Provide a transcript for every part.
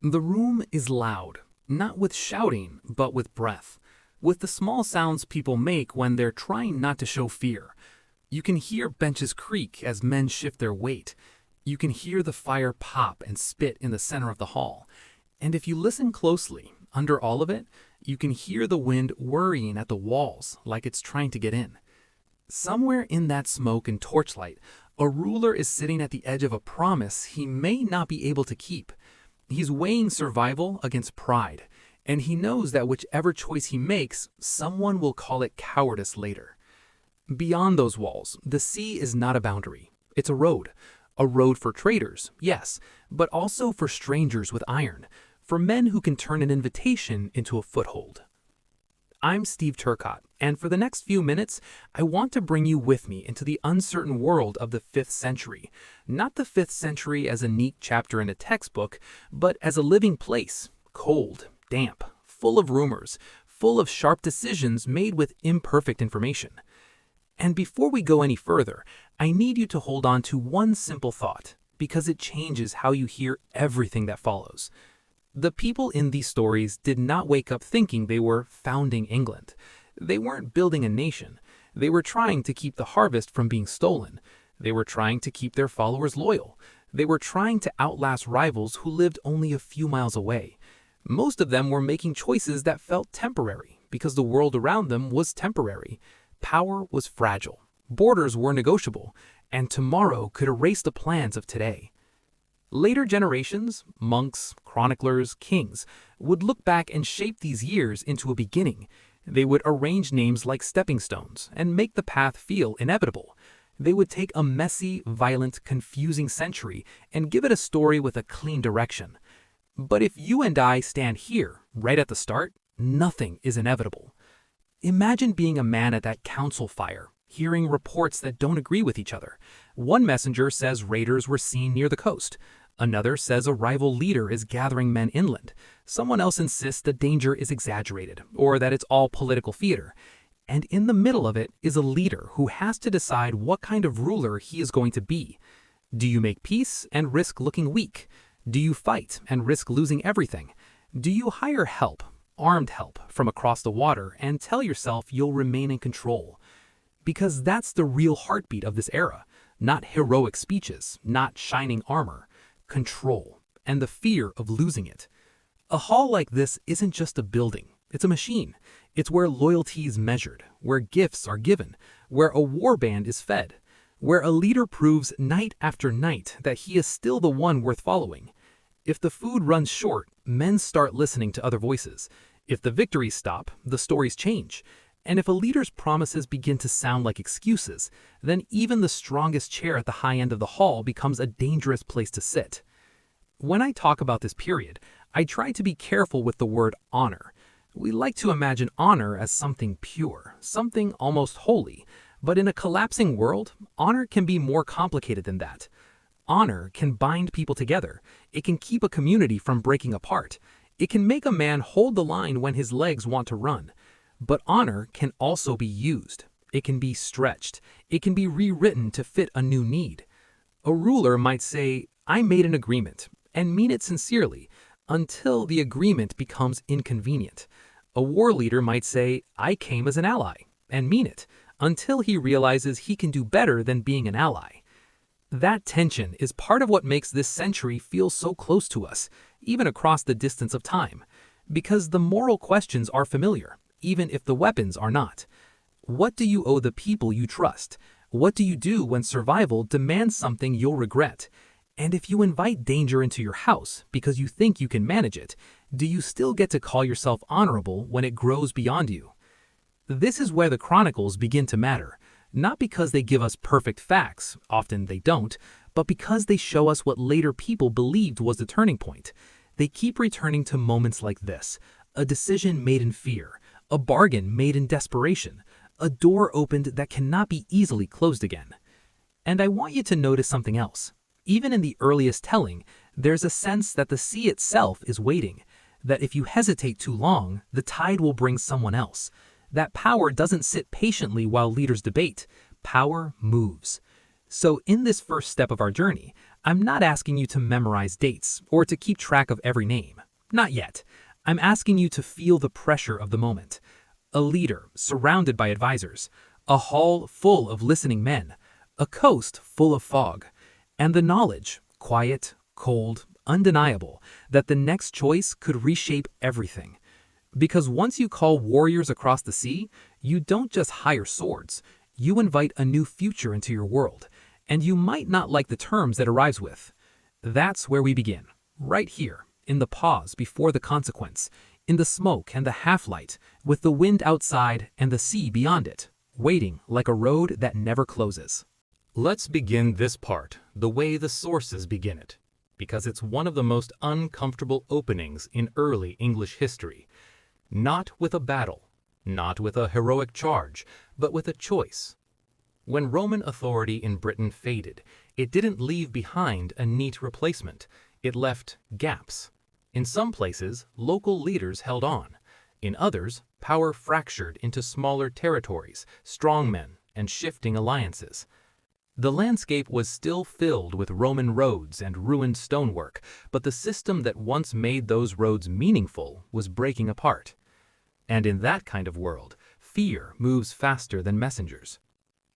The room is loud, not with shouting, but with breath, with the small sounds people make when they're trying not to show fear. You can hear benches creak as men shift their weight. You can hear the fire pop and spit in the center of the hall. And if you listen closely, under all of it, you can hear the wind worrying at the walls like it's trying to get in. Somewhere in that smoke and torchlight, a ruler is sitting at the edge of a promise he may not be able to keep. He's weighing survival against pride, and he knows that whichever choice he makes, someone will call it cowardice later. Beyond those walls, the sea is not a boundary. It's a road. A road for traders, yes, but also for strangers with iron, for men who can turn an invitation into a foothold. I'm Steve Turcotte, and for the next few minutes, I want to bring you with me into the uncertain world of the 5th century. Not the 5th century as a neat chapter in a textbook, but as a living place, cold, damp, full of rumors, full of sharp decisions made with imperfect information. And before we go any further, I need you to hold on to one simple thought, because it changes how you hear everything that follows. The people in these stories did not wake up thinking they were founding England. They weren't building a nation. They were trying to keep the harvest from being stolen. They were trying to keep their followers loyal. They were trying to outlast rivals who lived only a few miles away. Most of them were making choices that felt temporary, because the world around them was temporary. Power was fragile. Borders were negotiable, and tomorrow could erase the plans of today. Later generations, monks, chroniclers, kings, would look back and shape these years into a beginning. They would arrange names like stepping stones and make the path feel inevitable. They would take a messy, violent, confusing century and give it a story with a clean direction. But if you and I stand here, right at the start, nothing is inevitable. Imagine being a man at that council fire, hearing reports that don't agree with each other. One messenger says raiders were seen near the coast. Another says a rival leader is gathering men inland. Someone else insists the danger is exaggerated, or that it's all political theater. And in the middle of it is a leader who has to decide what kind of ruler he is going to be. Do you make peace and risk looking weak? Do you fight and risk losing everything? Do you hire help, armed help, from across the water and tell yourself you'll remain in control? Because that's the real heartbeat of this era. Not heroic speeches, not shining armor. Control, and the fear of losing it. A hall like this isn't just a building, it's a machine. It's where loyalty is measured, where gifts are given, where a war band is fed, where a leader proves night after night that he is still the one worth following. If the food runs short, men start listening to other voices. If the victories stop, the stories change. And if a leader's promises begin to sound like excuses, then even the strongest chair at the high end of the hall becomes a dangerous place to sit. When I talk about this period, I try to be careful with the word honor. We like to imagine honor as something pure, something almost holy, but in a collapsing world, honor can be more complicated than that. Honor can bind people together. It can keep a community from breaking apart. It can make a man hold the line when his legs want to run. But honor can also be used. It can be stretched. It can be rewritten to fit a new need. A ruler might say, I made an agreement, and mean it sincerely, until the agreement becomes inconvenient. A war leader might say, I came as an ally, and mean it, until he realizes he can do better than being an ally. That tension is part of what makes this century feel so close to us, even across the distance of time, because the moral questions are familiar, even if the weapons are not. What do you owe the people you trust? What do you do when survival demands something you'll regret? And if you invite danger into your house because you think you can manage it, do you still get to call yourself honorable when it grows beyond you? This is where the chronicles begin to matter, not because they give us perfect facts, often they don't, but because they show us what later people believed was the turning point. They keep returning to moments like this, a decision made in fear, a bargain made in desperation, a door opened that cannot be easily closed again. And I want you to notice something else. Even in the earliest telling, there's a sense that the sea itself is waiting, that if you hesitate too long, the tide will bring someone else. That power doesn't sit patiently while leaders debate. Power moves. So in this first step of our journey, I'm not asking you to memorize dates or to keep track of every name. Not yet. I'm asking you to feel the pressure of the moment. A leader surrounded by advisors, a hall full of listening men, a coast full of fog, and the knowledge, quiet, cold, undeniable, that the next choice could reshape everything. Because once you call warriors across the sea, you don't just hire swords, you invite a new future into your world, and you might not like the terms it arrives with. That's where we begin, right here, in the pause before the consequence, in the smoke and the half-light, with the wind outside and the sea beyond it, waiting like a road that never closes. Let's begin this part the way the sources begin it, because it's one of the most uncomfortable openings in early English history. Not with a battle, not with a heroic charge, but with a choice. When Roman authority in Britain faded, it didn't leave behind a neat replacement. It left gaps. In some places, local leaders held on. In others, power fractured into smaller territories, strongmen, and shifting alliances. The landscape was still filled with Roman roads and ruined stonework, but the system that once made those roads meaningful was breaking apart. And in that kind of world, fear moves faster than messengers.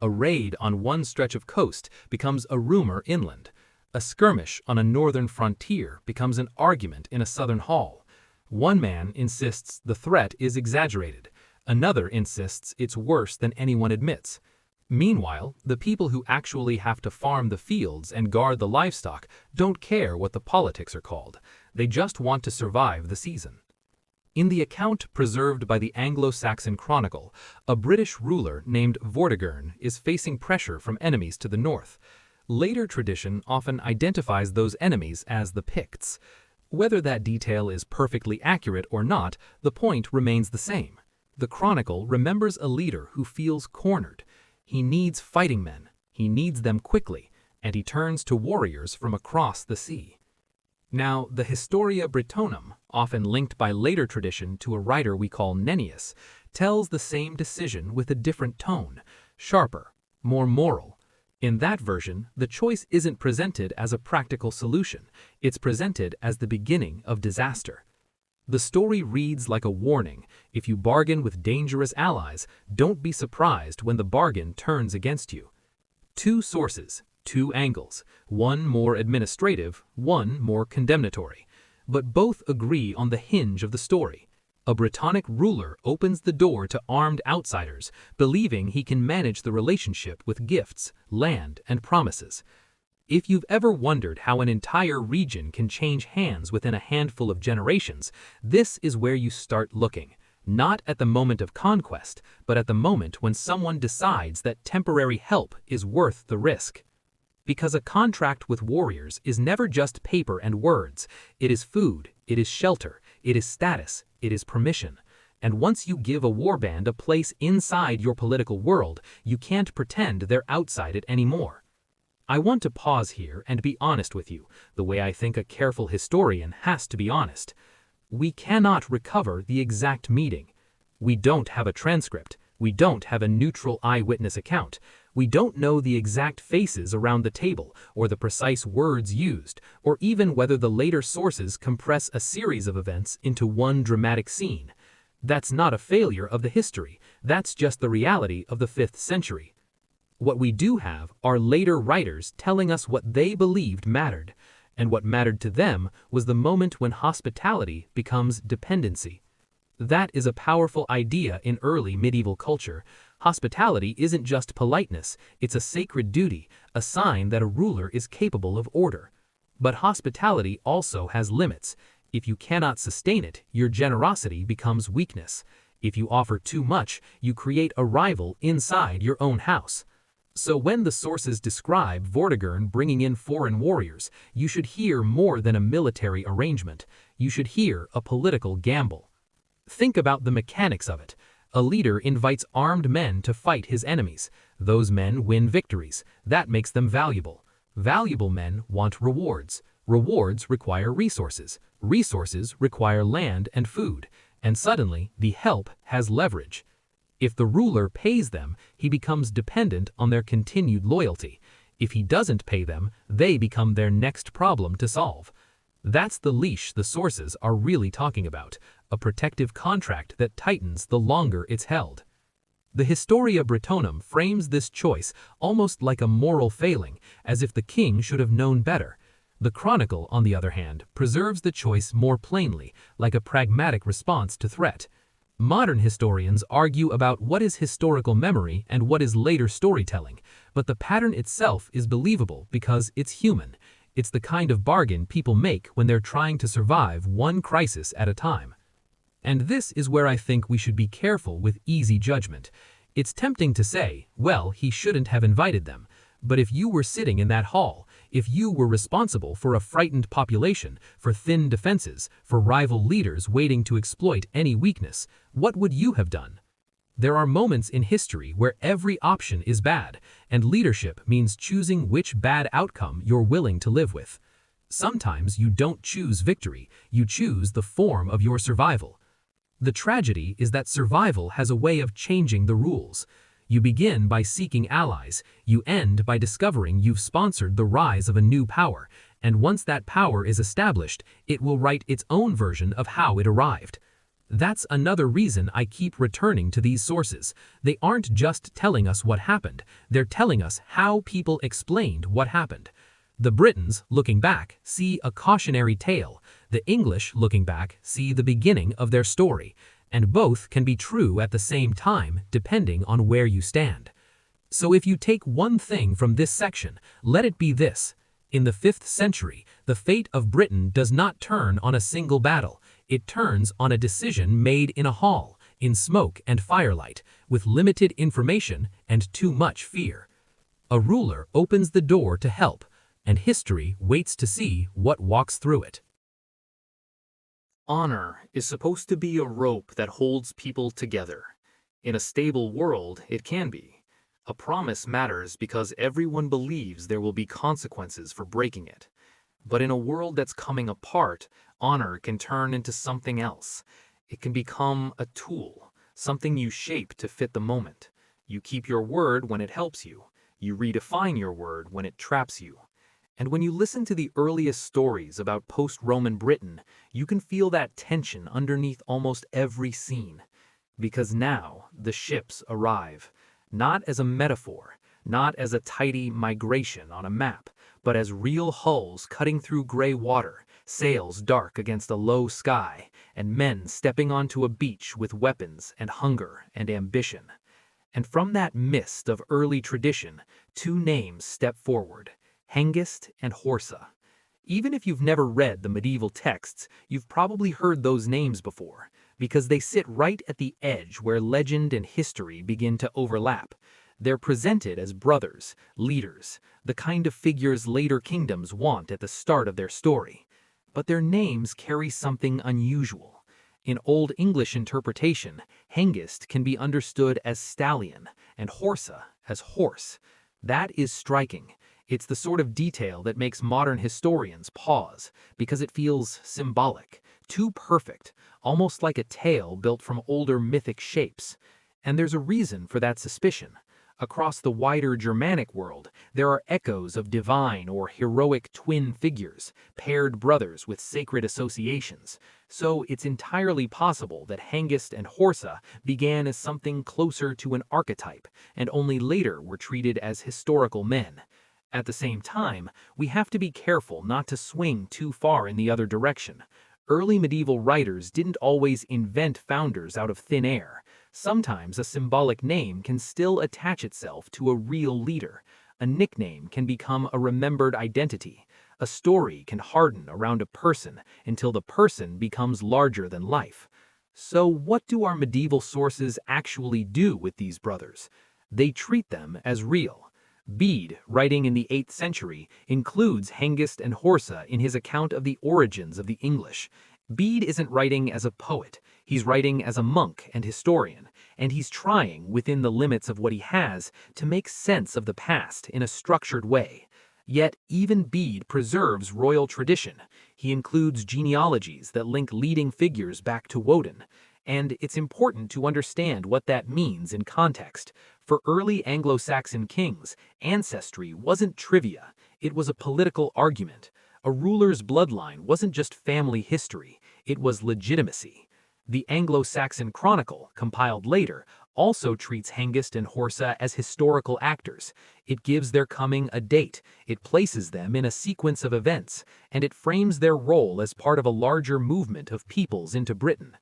A raid on one stretch of coast becomes a rumor inland. A skirmish on a northern frontier becomes an argument in a southern hall. One man insists the threat is exaggerated. Another insists it's worse than anyone admits. Meanwhile, the people who actually have to farm the fields and guard the livestock don't care what the politics are called. They just want to survive the season. In the account preserved by the Anglo-Saxon Chronicle, a British ruler named Vortigern is facing pressure from enemies to the north. Later tradition often identifies those enemies as the Picts. Whether that detail is perfectly accurate or not, the point remains the same. The Chronicle remembers a leader who feels cornered. He needs fighting men, he needs them quickly, and he turns to warriors from across the sea. Now, the Historia Britonum, often linked by later tradition to a writer we call Nennius, tells the same decision with a different tone, sharper, more moral. In that version, the choice isn't presented as a practical solution, it's presented as the beginning of disaster. The story reads like a warning: if you bargain with dangerous allies, don't be surprised when the bargain turns against you. Two sources, two angles, one more administrative, one more condemnatory. But both agree on the hinge of the story. A Brittonic ruler opens the door to armed outsiders, believing he can manage the relationship with gifts, land, and promises. If you've ever wondered how an entire region can change hands within a handful of generations, this is where you start looking. Not at the moment of conquest, but at the moment when someone decides that temporary help is worth the risk. Because a contract with warriors is never just paper and words. It is food, it is shelter, it is status, it is permission. And once you give a warband a place inside your political world, you can't pretend they're outside it anymore. I want to pause here and be honest with you, the way I think a careful historian has to be honest. We cannot recover the exact meeting. We don't have a transcript. We don't have a neutral eyewitness account. We don't know the exact faces around the table, or the precise words used, or even whether the later sources compress a series of events into one dramatic scene. That's not a failure of the history. That's just the reality of the 5th century. What we do have are later writers telling us what they believed mattered, and what mattered to them was the moment when hospitality becomes dependency. That is a powerful idea in early medieval culture. Hospitality isn't just politeness, it's a sacred duty, a sign that a ruler is capable of order. But hospitality also has limits. If you cannot sustain it, your generosity becomes weakness. If you offer too much, you create a rival inside your own house. So when the sources describe Vortigern bringing in foreign warriors, you should hear more than a military arrangement. You should hear a political gamble. Think about the mechanics of it. A leader invites armed men to fight his enemies. Those men win victories. That makes them valuable. Valuable men want rewards. Rewards require resources. Resources require land and food. And suddenly, the help has leverage. If the ruler pays them, he becomes dependent on their continued loyalty. If he doesn't pay them, they become their next problem to solve. That's the leash the sources are really talking about, a protective contract that tightens the longer it's held. The Historia Brittonum frames this choice almost like a moral failing, as if the king should have known better. The Chronicle, on the other hand, preserves the choice more plainly, like a pragmatic response to threat. Modern historians argue about what is historical memory and what is later storytelling, but the pattern itself is believable because it's human. It's the kind of bargain people make when they're trying to survive one crisis at a time. And this is where I think we should be careful with easy judgment. It's tempting to say, well, he shouldn't have invited them. But if you were sitting in that hall, if you were responsible for a frightened population, for thin defenses, for rival leaders waiting to exploit any weakness, what would you have done? There are moments in history where every option is bad, and leadership means choosing which bad outcome you're willing to live with. Sometimes you don't choose victory, you choose the form of your survival. The tragedy is that survival has a way of changing the rules. You begin by seeking allies, you end by discovering you've sponsored the rise of a new power, and once that power is established, it will write its own version of how it arrived. That's another reason I keep returning to these sources. They aren't just telling us what happened, they're telling us how people explained what happened. The Britons, looking back, see a cautionary tale. The English, looking back, see the beginning of their story. And both can be true at the same time, depending on where you stand. So if you take one thing from this section, let it be this. In the 5th century, the fate of Britain does not turn on a single battle. It turns on a decision made in a hall, in smoke and firelight, with limited information and too much fear. A ruler opens the door to help, and history waits to see what walks through it. Honor is supposed to be a rope that holds people together. In a stable world, it can be. A promise matters because everyone believes there will be consequences for breaking it. But in a world that's coming apart, honor can turn into something else. It can become a tool, something you shape to fit the moment. You keep your word when it helps you. You redefine your word when it traps you. And when you listen to the earliest stories about post-Roman Britain, you can feel that tension underneath almost every scene. Because now the ships arrive, not as a metaphor, not as a tidy migration on a map, but as real hulls cutting through gray water, sails dark against a low sky, and men stepping onto a beach with weapons and hunger and ambition. And from that mist of early tradition, two names step forward: Hengist and Horsa. Even if you've never read the medieval texts, you've probably heard those names before, because they sit right at the edge where legend and history begin to overlap. They're presented as brothers, leaders, the kind of figures later kingdoms want at the start of their story. But their names carry something unusual. In Old English interpretation, Hengist can be understood as stallion and Horsa as horse. That is striking. It's the sort of detail that makes modern historians pause, because it feels symbolic, too perfect, almost like a tale built from older mythic shapes. And there's a reason for that suspicion. Across the wider Germanic world, there are echoes of divine or heroic twin figures, paired brothers with sacred associations. So it's entirely possible that Hengist and Horsa began as something closer to an archetype, and only later were treated as historical men. At the same time, we have to be careful not to swing too far in the other direction. Early medieval writers didn't always invent founders out of thin air. Sometimes a symbolic name can still attach itself to a real leader. A nickname can become a remembered identity. A story can harden around a person until the person becomes larger than life. So what do our medieval sources actually do with these brothers? They treat them as real. Bede, writing in the 8th century, includes Hengist and Horsa in his account of the origins of the English. Bede isn't writing as a poet, he's writing as a monk and historian, and he's trying, within the limits of what he has, to make sense of the past in a structured way. Yet, even Bede preserves royal tradition. He includes genealogies that link leading figures back to Woden. And it's important to understand what that means in context. For early Anglo-Saxon kings, ancestry wasn't trivia, it was a political argument. A ruler's bloodline wasn't just family history, it was legitimacy. The Anglo-Saxon Chronicle, compiled later, also treats Hengist and Horsa as historical actors. It gives their coming a date, it places them in a sequence of events, and it frames their role as part of a larger movement of peoples into Britain.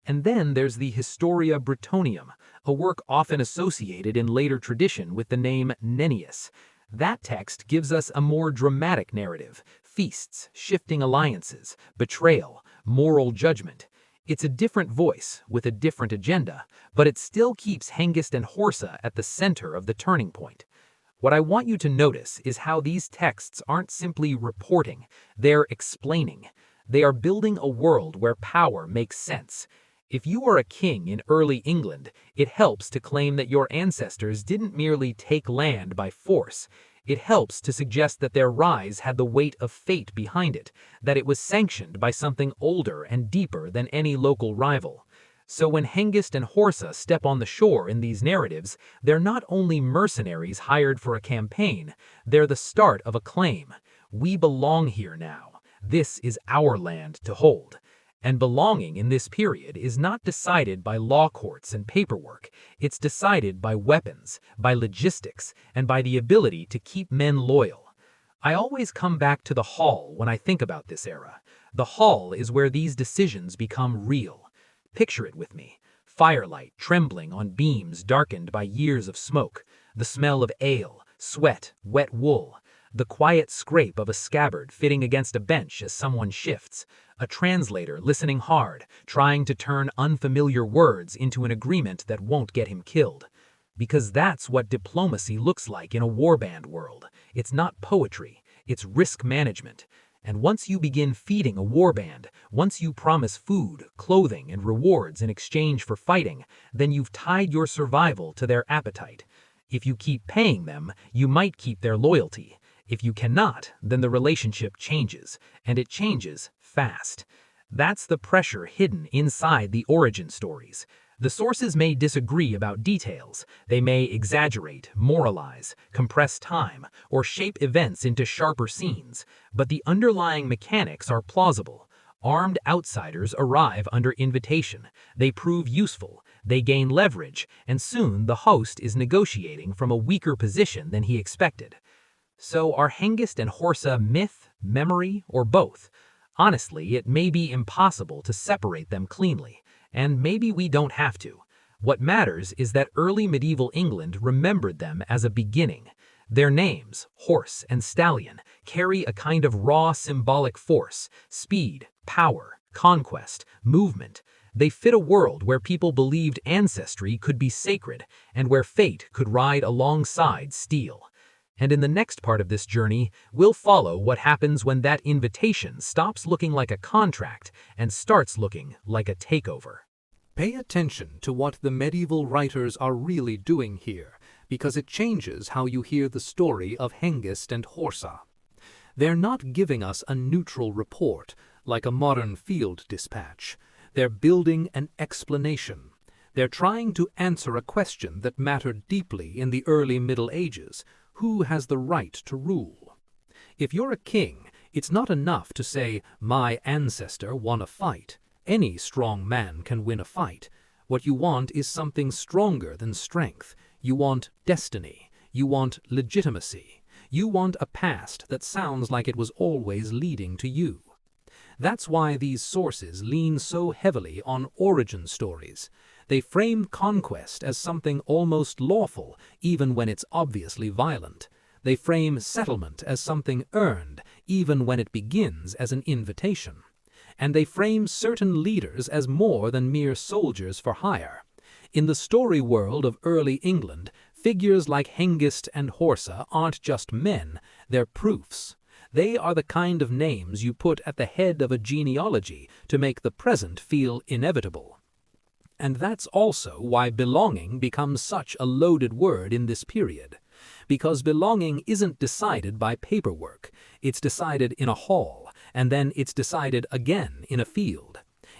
And then there's the Historia Brittonium, a work often associated in later tradition with the name Nennius. That text gives us a more dramatic narrative: feasts, shifting alliances, betrayal, moral judgment. It's a different voice, with a different agenda, but it still keeps Hengist and Horsa at the center of the turning point. What I want you to notice is how these texts aren't simply reporting, they're explaining. They are building a world where power makes sense. If you are a king in early England, it helps to claim that your ancestors didn't merely take land by force. It helps to suggest that their rise had the weight of fate behind it, that it was sanctioned by something older and deeper than any local rival. So when Hengist and Horsa step on the shore in these narratives, they're not only mercenaries hired for a campaign, they're the start of a claim. We belong here now. This is our land to hold. And belonging in this period is not decided by law courts and paperwork. It's decided by weapons, by logistics, and by the ability to keep men loyal. I always come back to the hall when I think about this era. The hall is where these decisions become real. Picture it with me. Firelight trembling on beams darkened by years of smoke. The smell of ale, sweat, wet wool. The quiet scrape of a scabbard fitting against a bench as someone shifts. A translator listening hard, trying to turn unfamiliar words into an agreement that won't get him killed. Because that's what diplomacy looks like in a warband world. It's not poetry, it's risk management. And once you begin feeding a warband, once you promise food, clothing, and rewards in exchange for fighting, then you've tied your survival to their appetite. If you keep paying them, you might keep their loyalty. If you cannot, then the relationship changes, and it changes fast. That's the pressure hidden inside the origin stories. The sources may disagree about details. They may exaggerate, moralize, compress time, or shape events into sharper scenes, but the underlying mechanics are plausible. Armed outsiders arrive under invitation. They prove useful. They gain leverage, and soon the host is negotiating from a weaker position than he expected. So are Hengist and Horsa myth, memory, or both? Honestly, it may be impossible to separate them cleanly, and maybe we don't have to. What matters is that early medieval England remembered them as a beginning. Their names, horse and stallion, carry a kind of raw symbolic force: speed, power, conquest, movement. They fit a world where people believed ancestry could be sacred, and where fate could ride alongside steel. And in the next part of this journey, we'll follow what happens when that invitation stops looking like a contract and starts looking like a takeover. Pay attention to what the medieval writers are really doing here, because it changes how you hear the story of Hengist and Horsa. They're not giving us a neutral report, like a modern field dispatch. They're building an explanation. They're trying to answer a question that mattered deeply in the early Middle Ages: who has the right to rule? If you're a king, it's not enough to say, "My ancestor won a fight." Any strong man can win a fight. What you want is something stronger than strength. You want destiny. You want legitimacy. You want a past that sounds like it was always leading to you. That's why these sources lean so heavily on origin stories. They frame conquest as something almost lawful, even when it's obviously violent. They frame settlement as something earned, even when it begins as an invitation. And they frame certain leaders as more than mere soldiers for hire. In the story world of early England, figures like Hengist and Horsa aren't just men, they're proofs. They are the kind of names you put at the head of a genealogy to make the present feel inevitable. And that's also why belonging becomes such a loaded word in this period. Because belonging isn't decided by paperwork. It's decided in a hall, and then it's decided again in a field.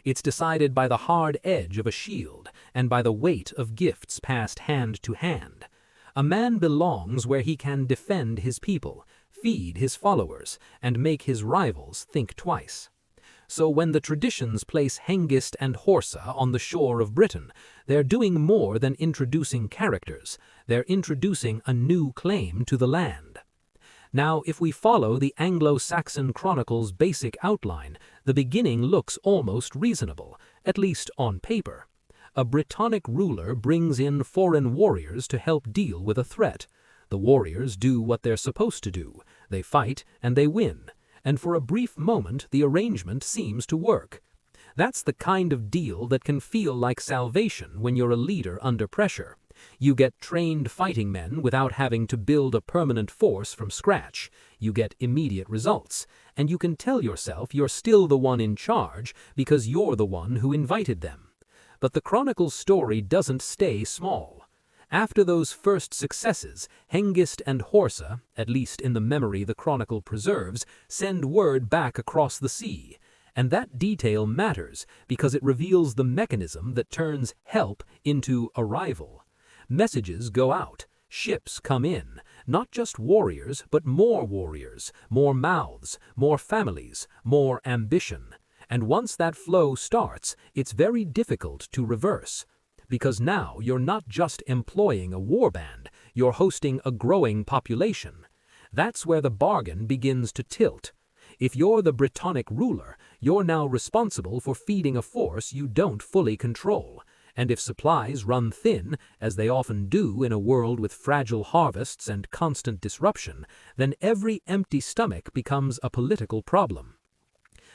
It's decided by the hard edge of a shield and by the weight of gifts passed hand to hand. A man belongs where he can defend his people, feed his followers, and make his rivals think twice. So when the traditions place Hengist and Horsa on the shore of Britain, they're doing more than introducing characters, they're introducing a new claim to the land. Now, if we follow the Anglo-Saxon chronicles' basic outline, the beginning looks almost reasonable, at least on paper. A Brittonic ruler brings in foreign warriors to help deal with a threat. The warriors do what they're supposed to do. They fight and they win. And for a brief moment, the arrangement seems to work. That's the kind of deal that can feel like salvation when you're a leader under pressure. You get trained fighting men without having to build a permanent force from scratch. You get immediate results. And you can tell yourself you're still the one in charge because you're the one who invited them. But the Chronicle's story doesn't stay small. After those first successes, Hengist and Horsa, at least in the memory the Chronicle preserves, send word back across the sea. And that detail matters because it reveals the mechanism that turns help into arrival. Messages go out, ships come in, not just warriors, but more warriors, more mouths, more families, more ambition. And once that flow starts, it's very difficult to reverse. Because now you're not just employing a warband, you're hosting a growing population. That's where the bargain begins to tilt. If you're the Brittonic ruler, you're now responsible for feeding a force you don't fully control. And if supplies run thin, as they often do in a world with fragile harvests and constant disruption, then every empty stomach becomes a political problem.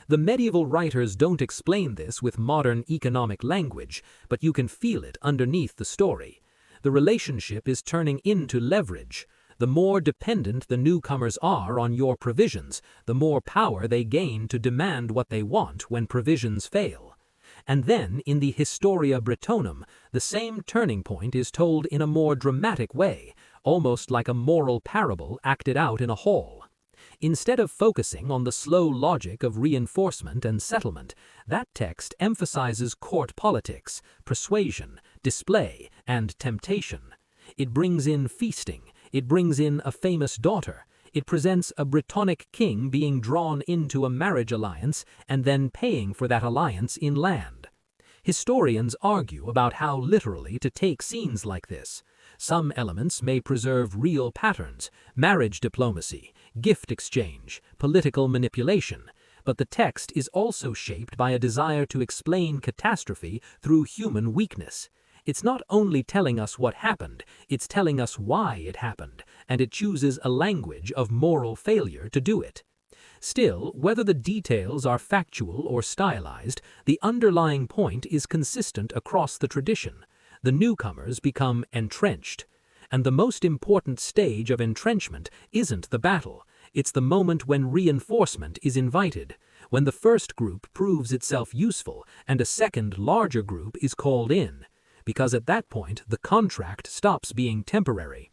The medieval writers don't explain this with modern economic language, but you can feel it underneath the story. The relationship is turning into leverage. The more dependent the newcomers are on your provisions, the more power they gain to demand what they want when provisions fail. And then, in the Historia Brittonum, the same turning point is told in a more dramatic way, almost like a moral parable acted out in a hall. Instead of focusing on the slow logic of reinforcement and settlement, that text emphasizes court politics, persuasion, display, and temptation. It brings in feasting, it brings in a famous daughter, it presents a Brittonic king being drawn into a marriage alliance and then paying for that alliance in land. Historians argue about how literally to take scenes like this. Some elements may preserve real patterns, marriage diplomacy, gift exchange, political manipulation, but the text is also shaped by a desire to explain catastrophe through human weakness. It's not only telling us what happened, it's telling us why it happened, and it chooses a language of moral failure to do it. Still, whether the details are factual or stylized, the underlying point is consistent across the tradition. The newcomers become entrenched. And the most important stage of entrenchment isn't the battle. It's the moment when reinforcement is invited, when the first group proves itself useful and a second, larger group is called in. Because at that point, the contract stops being temporary.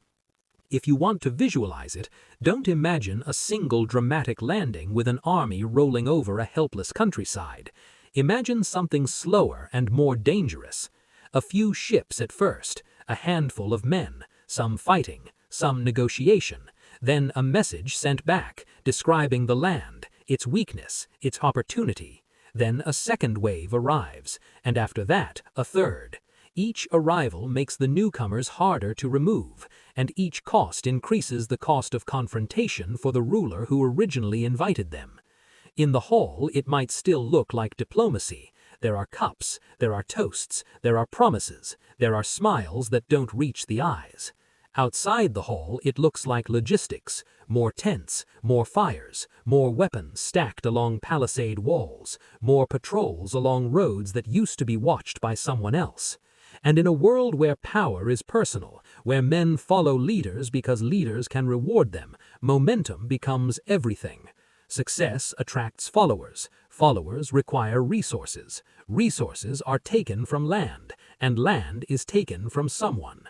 If you want to visualize it, don't imagine a single dramatic landing with an army rolling over a helpless countryside. Imagine something slower and more dangerous. A few ships at first, a handful of men, some fighting, some negotiation, then a message sent back describing the land, its weakness, its opportunity. Then a second wave arrives, and after that, a third. Each arrival makes the newcomers harder to remove, and each cost increases the cost of confrontation for the ruler who originally invited them. In the hall, it might still look like diplomacy. There are cups, there are toasts, there are promises, there are smiles that don't reach the eyes. Outside the hall, it looks like logistics, more tents, more fires, more weapons stacked along palisade walls, more patrols along roads that used to be watched by someone else. And in a world where power is personal, where men follow leaders because leaders can reward them, momentum becomes everything. Success attracts followers. Followers require resources. Resources are taken from land, and land is taken from someone.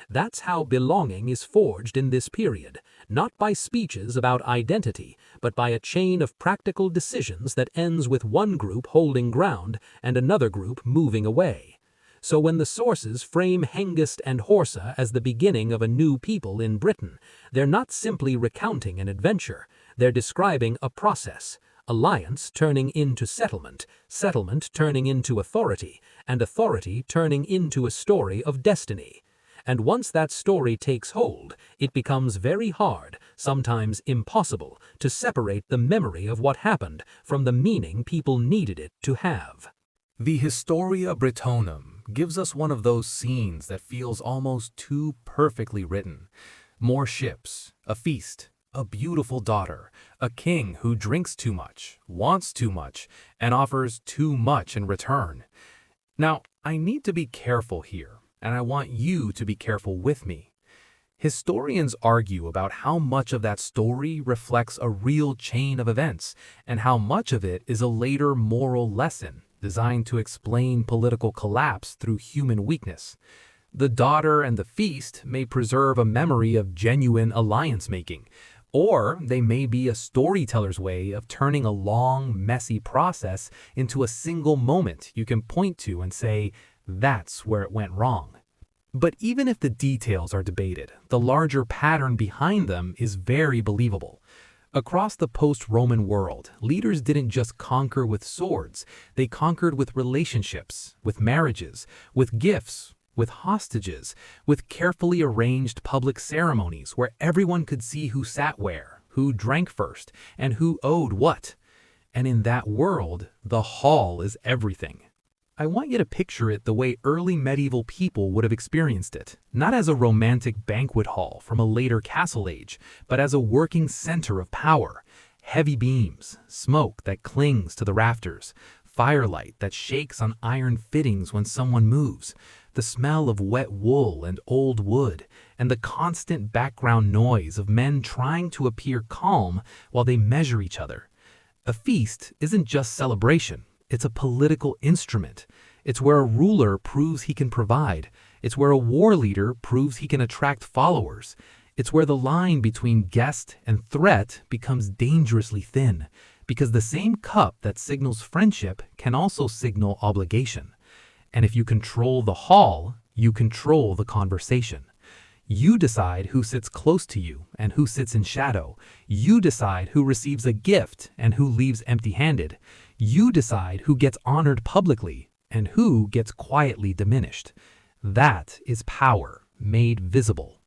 That's how belonging is forged in this period, not by speeches about identity, but by a chain of practical decisions that ends with one group holding ground and another group moving away. So when the sources frame Hengist and Horsa as the beginning of a new people in Britain, they're not simply recounting an adventure, they're describing a process. Alliance turning into settlement, settlement turning into authority, and authority turning into a story of destiny. And once that story takes hold, it becomes very hard, sometimes impossible, to separate the memory of what happened from the meaning people needed it to have. The Historia Brittonum gives us one of those scenes that feels almost too perfectly written. More ships, a feast, a beautiful daughter, a king who drinks too much, wants too much, and offers too much in return. Now, I need to be careful here, and I want you to be careful with me. Historians argue about how much of that story reflects a real chain of events, and how much of it is a later moral lesson designed to explain political collapse through human weakness. The daughter and the feast may preserve a memory of genuine alliance-making, or they may be a storyteller's way of turning a long, messy process into a single moment you can point to and say, that's where it went wrong. But even if the details are debated, the larger pattern behind them is very believable. Across the post-Roman world, leaders didn't just conquer with swords, they conquered with relationships, with marriages, with gifts, with hostages, with carefully arranged public ceremonies where everyone could see who sat where, who drank first, and who owed what. And in that world, the hall is everything. I want you to picture it the way early medieval people would have experienced it, not as a romantic banquet hall from a later castle age, but as a working center of power. Heavy beams, smoke that clings to the rafters, firelight that shakes on iron fittings when someone moves, the smell of wet wool and old wood, and the constant background noise of men trying to appear calm while they measure each other. A feast isn't just celebration. It's a political instrument. It's where a ruler proves he can provide. It's where a war leader proves he can attract followers. It's where the line between guest and threat becomes dangerously thin, because the same cup that signals friendship can also signal obligation. And if you control the hall, you control the conversation. You decide who sits close to you and who sits in shadow. You decide who receives a gift and who leaves empty-handed. You decide who gets honored publicly and who gets quietly diminished. That is power made visible.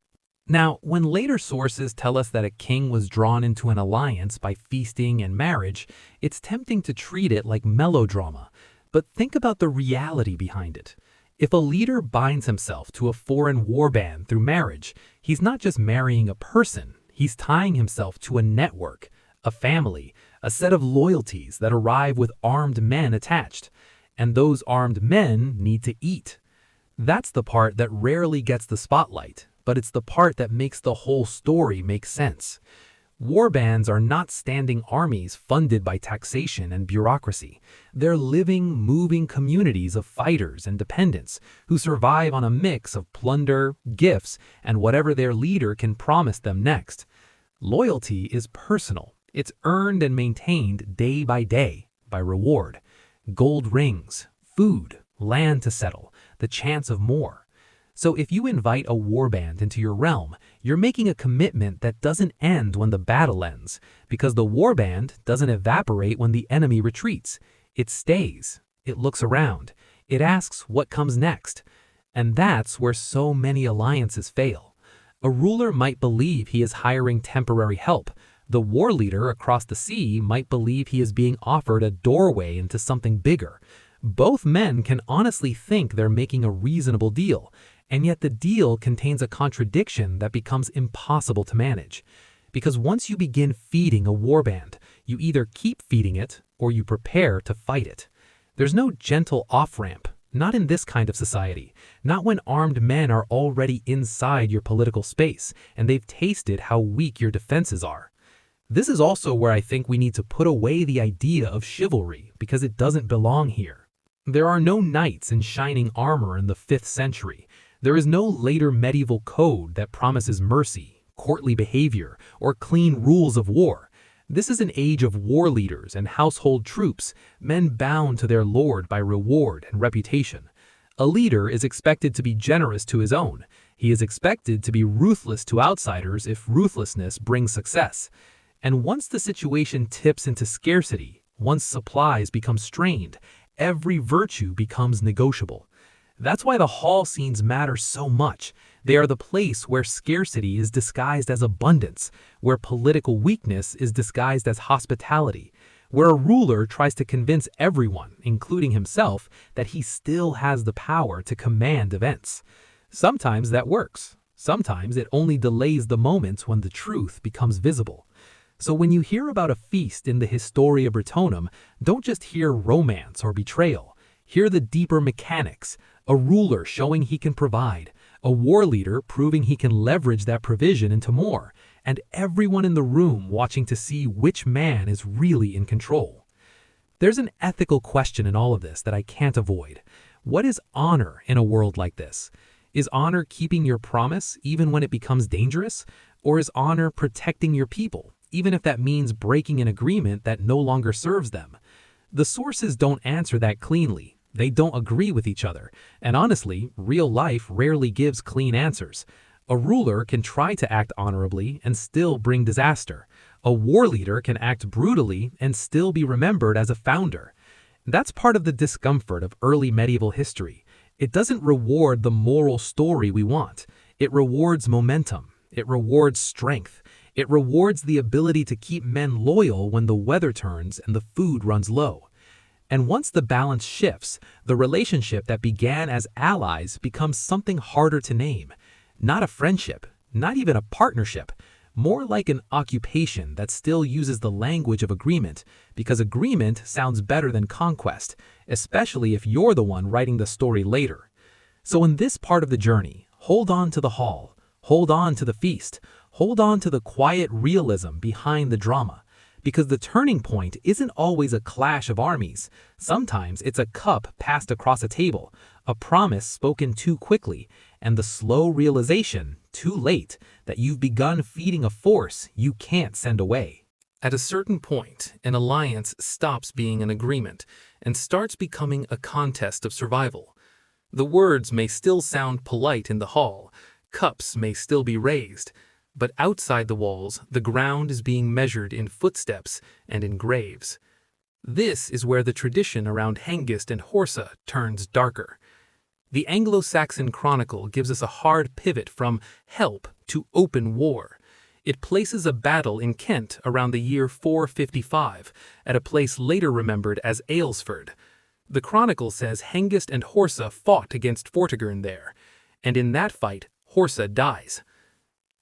Now, when later sources tell us that a king was drawn into an alliance by feasting and marriage, it's tempting to treat it like melodrama. But think about the reality behind it. If a leader binds himself to a foreign warband through marriage, he's not just marrying a person, he's tying himself to a network, a family, a set of loyalties that arrive with armed men attached. And those armed men need to eat. That's the part that rarely gets the spotlight, but it's the part that makes the whole story make sense. Warbands are not standing armies funded by taxation and bureaucracy. They're living, moving communities of fighters and dependents who survive on a mix of plunder, gifts, and whatever their leader can promise them next. Loyalty is personal. It's earned and maintained day by reward. Gold rings, food, land to settle, the chance of more. So if you invite a warband into your realm, you're making a commitment that doesn't end when the battle ends, because the warband doesn't evaporate when the enemy retreats. It stays. It looks around. It asks what comes next. And that's where so many alliances fail. A ruler might believe he is hiring temporary help. The war leader across the sea might believe he is being offered a doorway into something bigger. Both men can honestly think they're making a reasonable deal, and yet the deal contains a contradiction that becomes impossible to manage. Because once you begin feeding a warband, you either keep feeding it or you prepare to fight it. There's no gentle off-ramp, not in this kind of society, not when armed men are already inside your political space and they've tasted how weak your defenses are. This is also where I think we need to put away the idea of chivalry, because it doesn't belong here. There are no knights in shining armor in the 5th century. There is no later medieval code that promises mercy, courtly behavior, or clean rules of war. This is an age of war leaders and household troops, men bound to their lord by reward and reputation. A leader is expected to be generous to his own. He is expected to be ruthless to outsiders if ruthlessness brings success. And once the situation tips into scarcity, once supplies become strained, every virtue becomes negotiable. That's why the hall scenes matter so much. They are the place where scarcity is disguised as abundance, where political weakness is disguised as hospitality, where a ruler tries to convince everyone, including himself, that he still has the power to command events. Sometimes that works. Sometimes it only delays the moments when the truth becomes visible. So when you hear about a feast in the Historia Britonum, don't just hear romance or betrayal. Hear the deeper mechanics, a ruler showing he can provide, a war leader proving he can leverage that provision into more, and everyone in the room watching to see which man is really in control. There's an ethical question in all of this that I can't avoid. What is honor in a world like this? Is honor keeping your promise even when it becomes dangerous? Or is honor protecting your people, even if that means breaking an agreement that no longer serves them? The sources don't answer that cleanly. They don't agree with each other, and honestly, real life rarely gives clean answers. A ruler can try to act honorably and still bring disaster. A war leader can act brutally and still be remembered as a founder. That's part of the discomfort of early medieval history. It doesn't reward the moral story we want. It rewards momentum. It rewards strength. It rewards the ability to keep men loyal when the weather turns and the food runs low. And once the balance shifts, the relationship that began as allies becomes something harder to name. Not a friendship, not even a partnership, more like an occupation that still uses the language of agreement, because agreement sounds better than conquest, especially if you're the one writing the story later. So in this part of the journey, hold on to the hall, hold on to the feast, hold on to the quiet realism behind the drama. Because the turning point isn't always a clash of armies. Sometimes it's a cup passed across a table, a promise spoken too quickly, and the slow realization, too late, that you've begun feeding a force you can't send away. At a certain point, an alliance stops being an agreement and starts becoming a contest of survival. The words may still sound polite in the hall, cups may still be raised, but outside the walls, the ground is being measured in footsteps and in graves. This is where the tradition around Hengist and Horsa turns darker. The Anglo-Saxon chronicle gives us a hard pivot from help to open war. It places a battle in Kent around the year 455, at a place later remembered as Aylesford. The chronicle says Hengist and Horsa fought against Vortigern there, and in that fight, Horsa dies.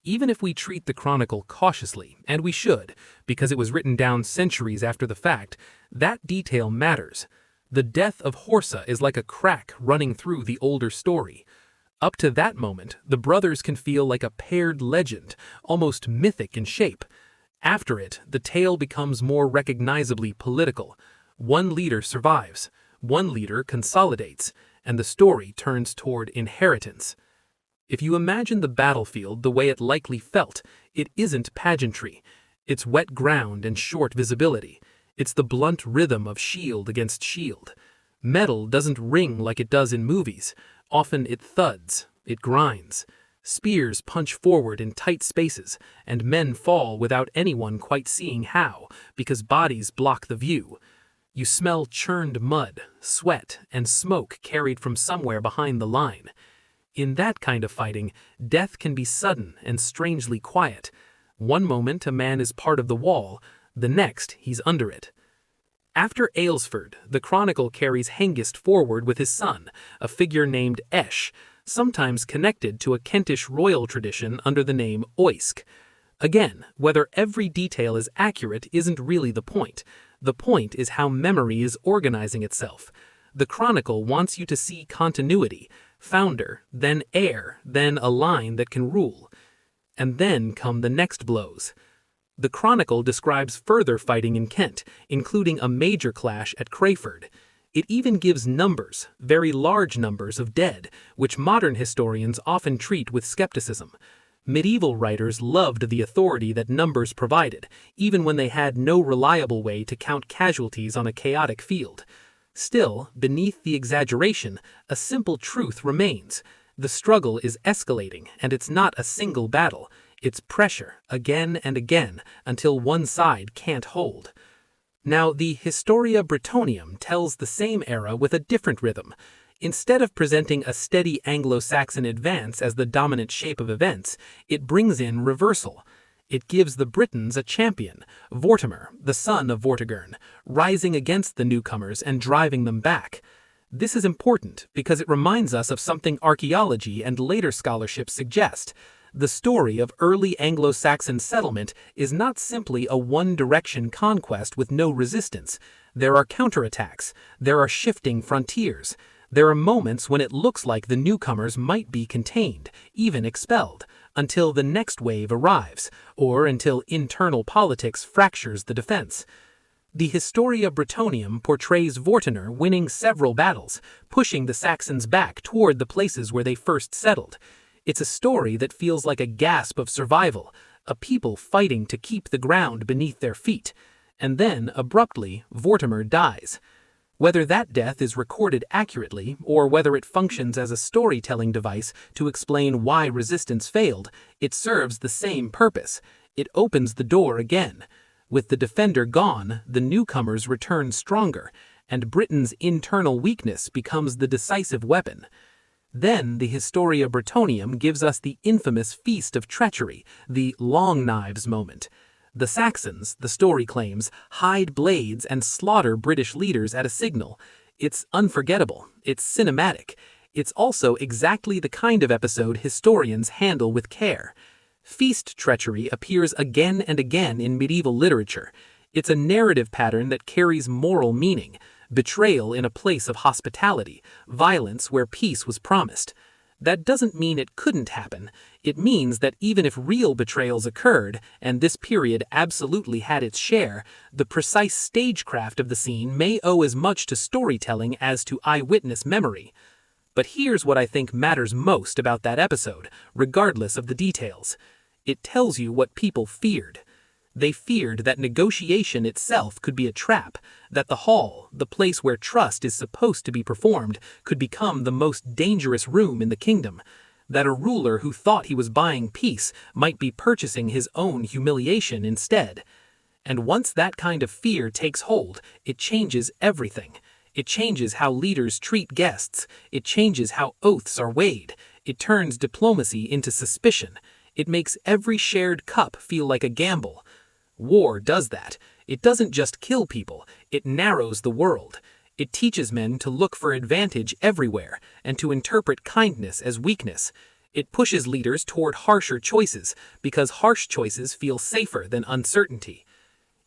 Even if we treat the chronicle cautiously, and we should, because it was written down centuries after the fact, that detail matters. The death of Horsa is like a crack running through the older story. Up to that moment, the brothers can feel like a paired legend, almost mythic in shape. After it, the tale becomes more recognizably political. One leader survives, one leader consolidates, and the story turns toward inheritance. If you imagine the battlefield the way it likely felt, it isn't pageantry. It's wet ground and short visibility. It's the blunt rhythm of shield against shield. Metal doesn't ring like it does in movies. Often it thuds, it grinds. Spears punch forward in tight spaces, and men fall without anyone quite seeing how, because bodies block the view. You smell churned mud, sweat, and smoke carried from somewhere behind the line. In that kind of fighting, death can be sudden and strangely quiet. One moment a man is part of the wall, the next he's under it. After Aylesford, the chronicle carries Hengist forward with his son, a figure named Esh, sometimes connected to a Kentish royal tradition under the name Oisk. Again, whether every detail is accurate isn't really the point. The point is how memory is organizing itself. The chronicle wants you to see continuity, founder, then heir, then a line that can rule. And then come the next blows. The chronicle describes further fighting in Kent, including a major clash at Crayford. It even gives numbers, very large numbers of dead, which modern historians often treat with skepticism. Medieval writers loved the authority that numbers provided, even when they had no reliable way to count casualties on a chaotic field. Still, beneath the exaggeration, a simple truth remains. The struggle is escalating, and it's not a single battle. It's pressure, again and again, until one side can't hold. Now, the Historia Britannium tells the same era with a different rhythm. Instead of presenting a steady Anglo-Saxon advance as the dominant shape of events, it brings in reversal. It gives the Britons a champion, Vortimer, the son of Vortigern, rising against the newcomers and driving them back. This is important because it reminds us of something archaeology and later scholarship suggest. The story of early Anglo-Saxon settlement is not simply a one-direction conquest with no resistance. There are counterattacks. There are shifting frontiers. There are moments when it looks like the newcomers might be contained, even expelled, until the next wave arrives, or until internal politics fractures the defense. The Historia Britannium portrays Vortimer winning several battles, pushing the Saxons back toward the places where they first settled. It's a story that feels like a gasp of survival, a people fighting to keep the ground beneath their feet. And then, abruptly, Vortimer dies. Whether that death is recorded accurately, or whether it functions as a storytelling device to explain why resistance failed, it serves the same purpose. It opens the door again. With the defender gone, the newcomers return stronger, and Britain's internal weakness becomes the decisive weapon. Then the Historia Britannium gives us the infamous Feast of Treachery, the Long Knives moment. The Saxons, the story claims, hide blades and slaughter British leaders at a signal. It's unforgettable. It's cinematic. It's also exactly the kind of episode historians handle with care. Feast treachery appears again and again in medieval literature. It's a narrative pattern that carries moral meaning, betrayal in a place of hospitality, violence where peace was promised. That doesn't mean it couldn't happen. It means that even if real betrayals occurred, and this period absolutely had its share, the precise stagecraft of the scene may owe as much to storytelling as to eyewitness memory. But here's what I think matters most about that episode, regardless of the details. It tells you what people feared. They feared that negotiation itself could be a trap, that the hall, the place where trust is supposed to be performed, could become the most dangerous room in the kingdom, that a ruler who thought he was buying peace might be purchasing his own humiliation instead. And once that kind of fear takes hold, it changes everything. It changes how leaders treat guests. It changes how oaths are weighed. It turns diplomacy into suspicion. It makes every shared cup feel like a gamble. War does that. It doesn't just kill people, it narrows the world. It teaches men to look for advantage everywhere and to interpret kindness as weakness. It pushes leaders toward harsher choices because harsh choices feel safer than uncertainty.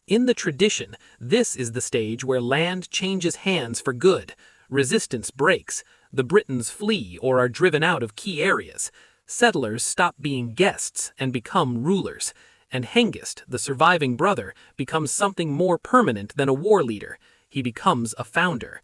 In the tradition, this is the stage where land changes hands for good. Resistance breaks. The Britons flee or are driven out of key areas. Settlers stop being guests and become rulers. And Hengist, the surviving brother, becomes something more permanent than a war leader. He becomes a founder.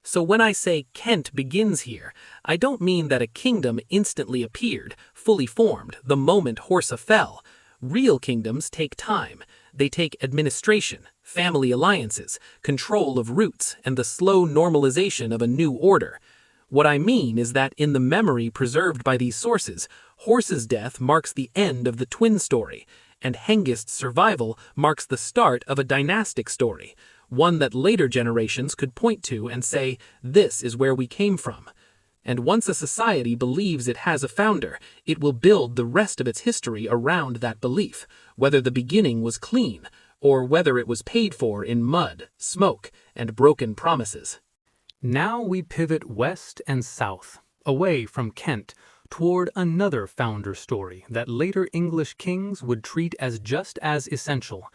So when I say Kent begins here, I don't mean that a kingdom instantly appeared, fully formed, the moment Horsa fell. Real kingdoms take time. They take administration, family alliances, control of roots, and the slow normalization of a new order. What I mean is that in the memory preserved by these sources, Horsa's death marks the end of the twin story, and Hengist's survival marks the start of a dynastic story, one that later generations could point to and say, this is where we came from. And once a society believes it has a founder, it will build the rest of its history around that belief, whether the beginning was clean, or whether it was paid for in mud, smoke, and broken promises. Now we pivot west and south, away from Kent, toward another founder story that later English kings would treat as just as essential.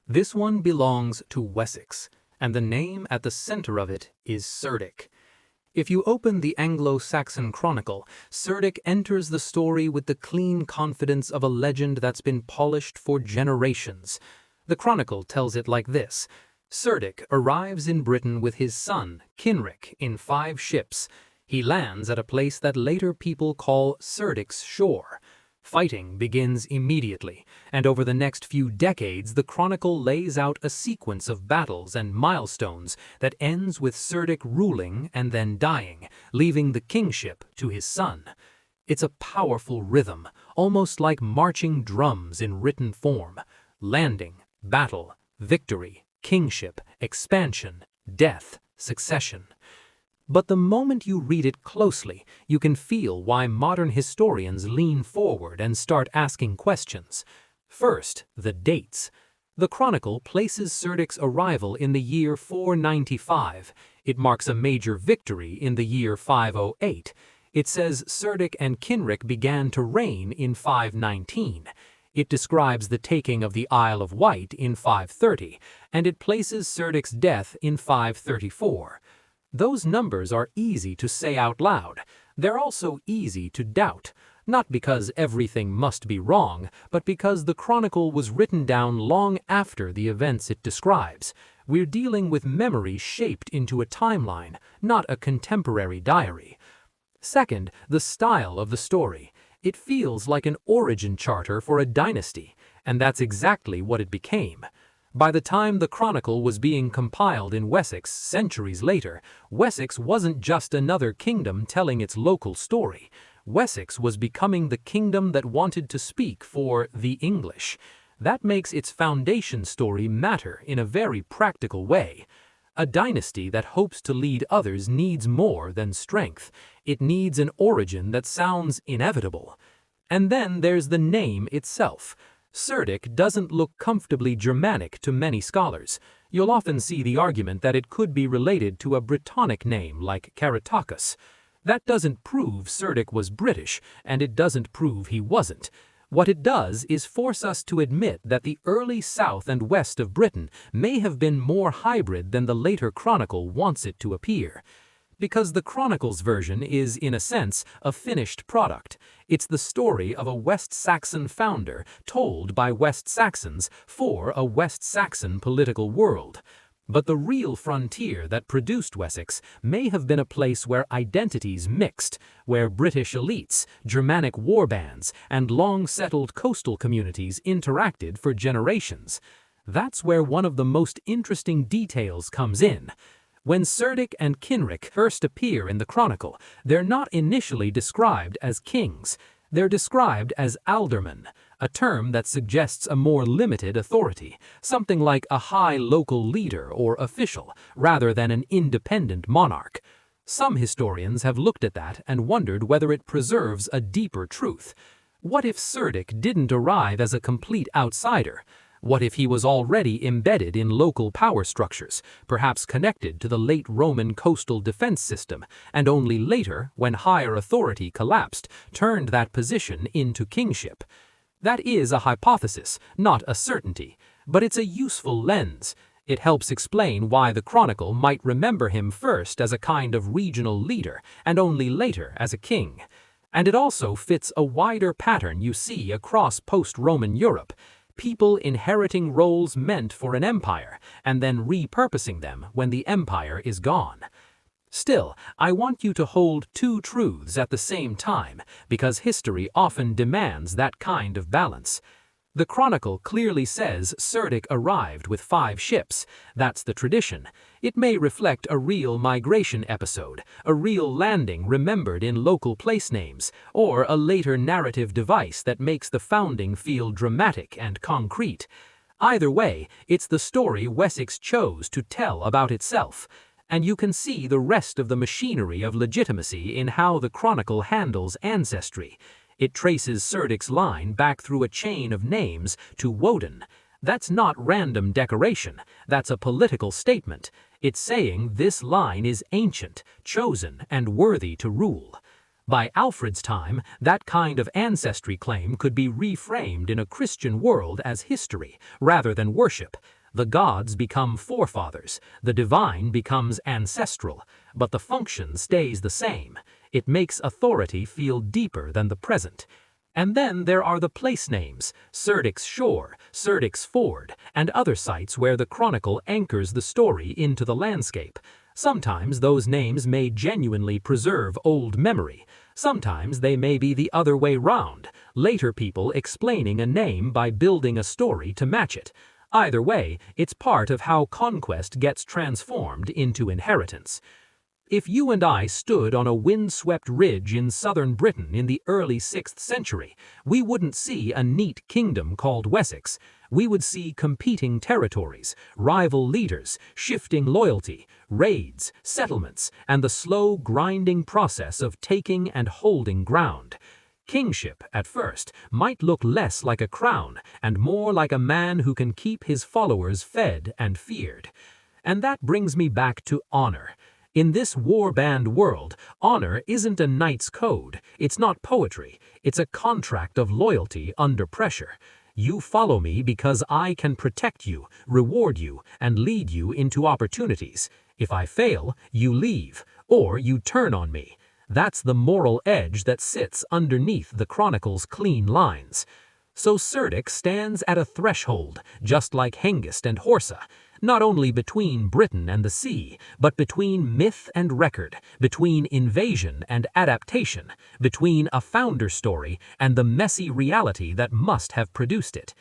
This one belongs to Wessex, and the name at the center of it is Cerdic. If you open the Anglo-Saxon Chronicle, Cerdic enters the story with the clean confidence of a legend that's been polished for generations. The Chronicle tells it like this: Cerdic arrives in Britain with his son, Cynric, in 5 ships. He lands at a place that later people call Cerdic's shore. Fighting begins immediately, and over the next few decades the chronicle lays out a sequence of battles and milestones that ends with Cerdic ruling and then dying, leaving the kingship to his son. It's a powerful rhythm, almost like marching drums in written form. Landing, battle, victory, kingship, expansion, death, succession. But the moment you read it closely, you can feel why modern historians lean forward and start asking questions. First, the dates. The chronicle places Cerdic's arrival in the year 495. It marks a major victory in the year 508. It says Cerdic and Cynric began to reign in 519. It describes the taking of the Isle of Wight in 530, and it places Cerdic's death in 534. Those numbers are easy to say out loud. They're also easy to doubt, not because everything must be wrong, but because the chronicle was written down long after the events it describes. We're dealing with memory shaped into a timeline, not a contemporary diary. Second, the style of the story. It feels like an origin charter for a dynasty, and that's exactly what it became. By the time the chronicle was being compiled in Wessex centuries later, Wessex wasn't just another kingdom telling its local story. Wessex was becoming the kingdom that wanted to speak for the English. That makes its foundation story matter in a very practical way. A dynasty that hopes to lead others needs more than strength. It needs an origin that sounds inevitable. And then there's the name itself. Cerdic doesn't look comfortably Germanic to many scholars. You'll often see the argument that it could be related to a Brittonic name like Caratacus. That doesn't prove Cerdic was British, and it doesn't prove he wasn't. What it does is force us to admit that the early south and west of Britain may have been more hybrid than the later chronicle wants it to appear. Because the chronicle's version is, in a sense, a finished product. It's the story of a West Saxon founder told by West Saxons for a West Saxon political world. But the real frontier that produced Wessex may have been a place where identities mixed, where British elites, Germanic warbands, and long-settled coastal communities interacted for generations. That's where one of the most interesting details comes in. When Cerdic and Cynric first appear in the chronicle, they're not initially described as kings. They're described as aldermen, a term that suggests a more limited authority, something like a high local leader or official, rather than an independent monarch. Some historians have looked at that and wondered whether it preserves a deeper truth. What if Cerdic didn't arrive as a complete outsider? What if he was already embedded in local power structures, perhaps connected to the late Roman coastal defense system, and only later, when higher authority collapsed, turned that position into kingship? That is a hypothesis, not a certainty, but it's a useful lens. It helps explain why the chronicle might remember him first as a kind of regional leader, and only later as a king. And it also fits a wider pattern you see across post-Roman Europe. People inheriting roles meant for an empire, and then repurposing them when the empire is gone. Still, I want you to hold two truths at the same time, because history often demands that kind of balance. The chronicle clearly says Cerdic arrived with 5 ships. That's the tradition. It may reflect a real migration episode, a real landing remembered in local place names, or a later narrative device that makes the founding feel dramatic and concrete. Either way, it's the story Wessex chose to tell about itself. And you can see the rest of the machinery of legitimacy in how the chronicle handles ancestry. It traces Cerdic's line back through a chain of names to Woden. That's not random decoration, that's a political statement. It's saying this line is ancient, chosen, and worthy to rule. By Alfred's time, that kind of ancestry claim could be reframed in a Christian world as history, rather than worship. The gods become forefathers, the divine becomes ancestral, but the function stays the same. It makes authority feel deeper than the present. And then there are the place names, Cerdic's Shore, Cerdic's Ford, and other sites where the chronicle anchors the story into the landscape. Sometimes those names may genuinely preserve old memory. Sometimes they may be the other way round, later people explaining a name by building a story to match it. Either way, it's part of how conquest gets transformed into inheritance. If you and I stood on a wind-swept ridge in southern Britain in the early 6th century, we wouldn't see a neat kingdom called Wessex. We would see competing territories, rival leaders, shifting loyalty, raids, settlements, and the slow, grinding process of taking and holding ground. Kingship, at first, might look less like a crown and more like a man who can keep his followers fed and feared. And that brings me back to honor. In this war-banned world, honor isn't a knight's code. It's not poetry. It's a contract of loyalty under pressure. You follow me because I can protect you, reward you, and lead you into opportunities. If I fail, you leave, or you turn on me. That's the moral edge that sits underneath the chronicle's clean lines. So Cerdic stands at a threshold, just like Hengist and Horsa, not only between Britain and the sea, but between myth and record, between invasion and adaptation, between a founder story and the messy reality that must have produced it.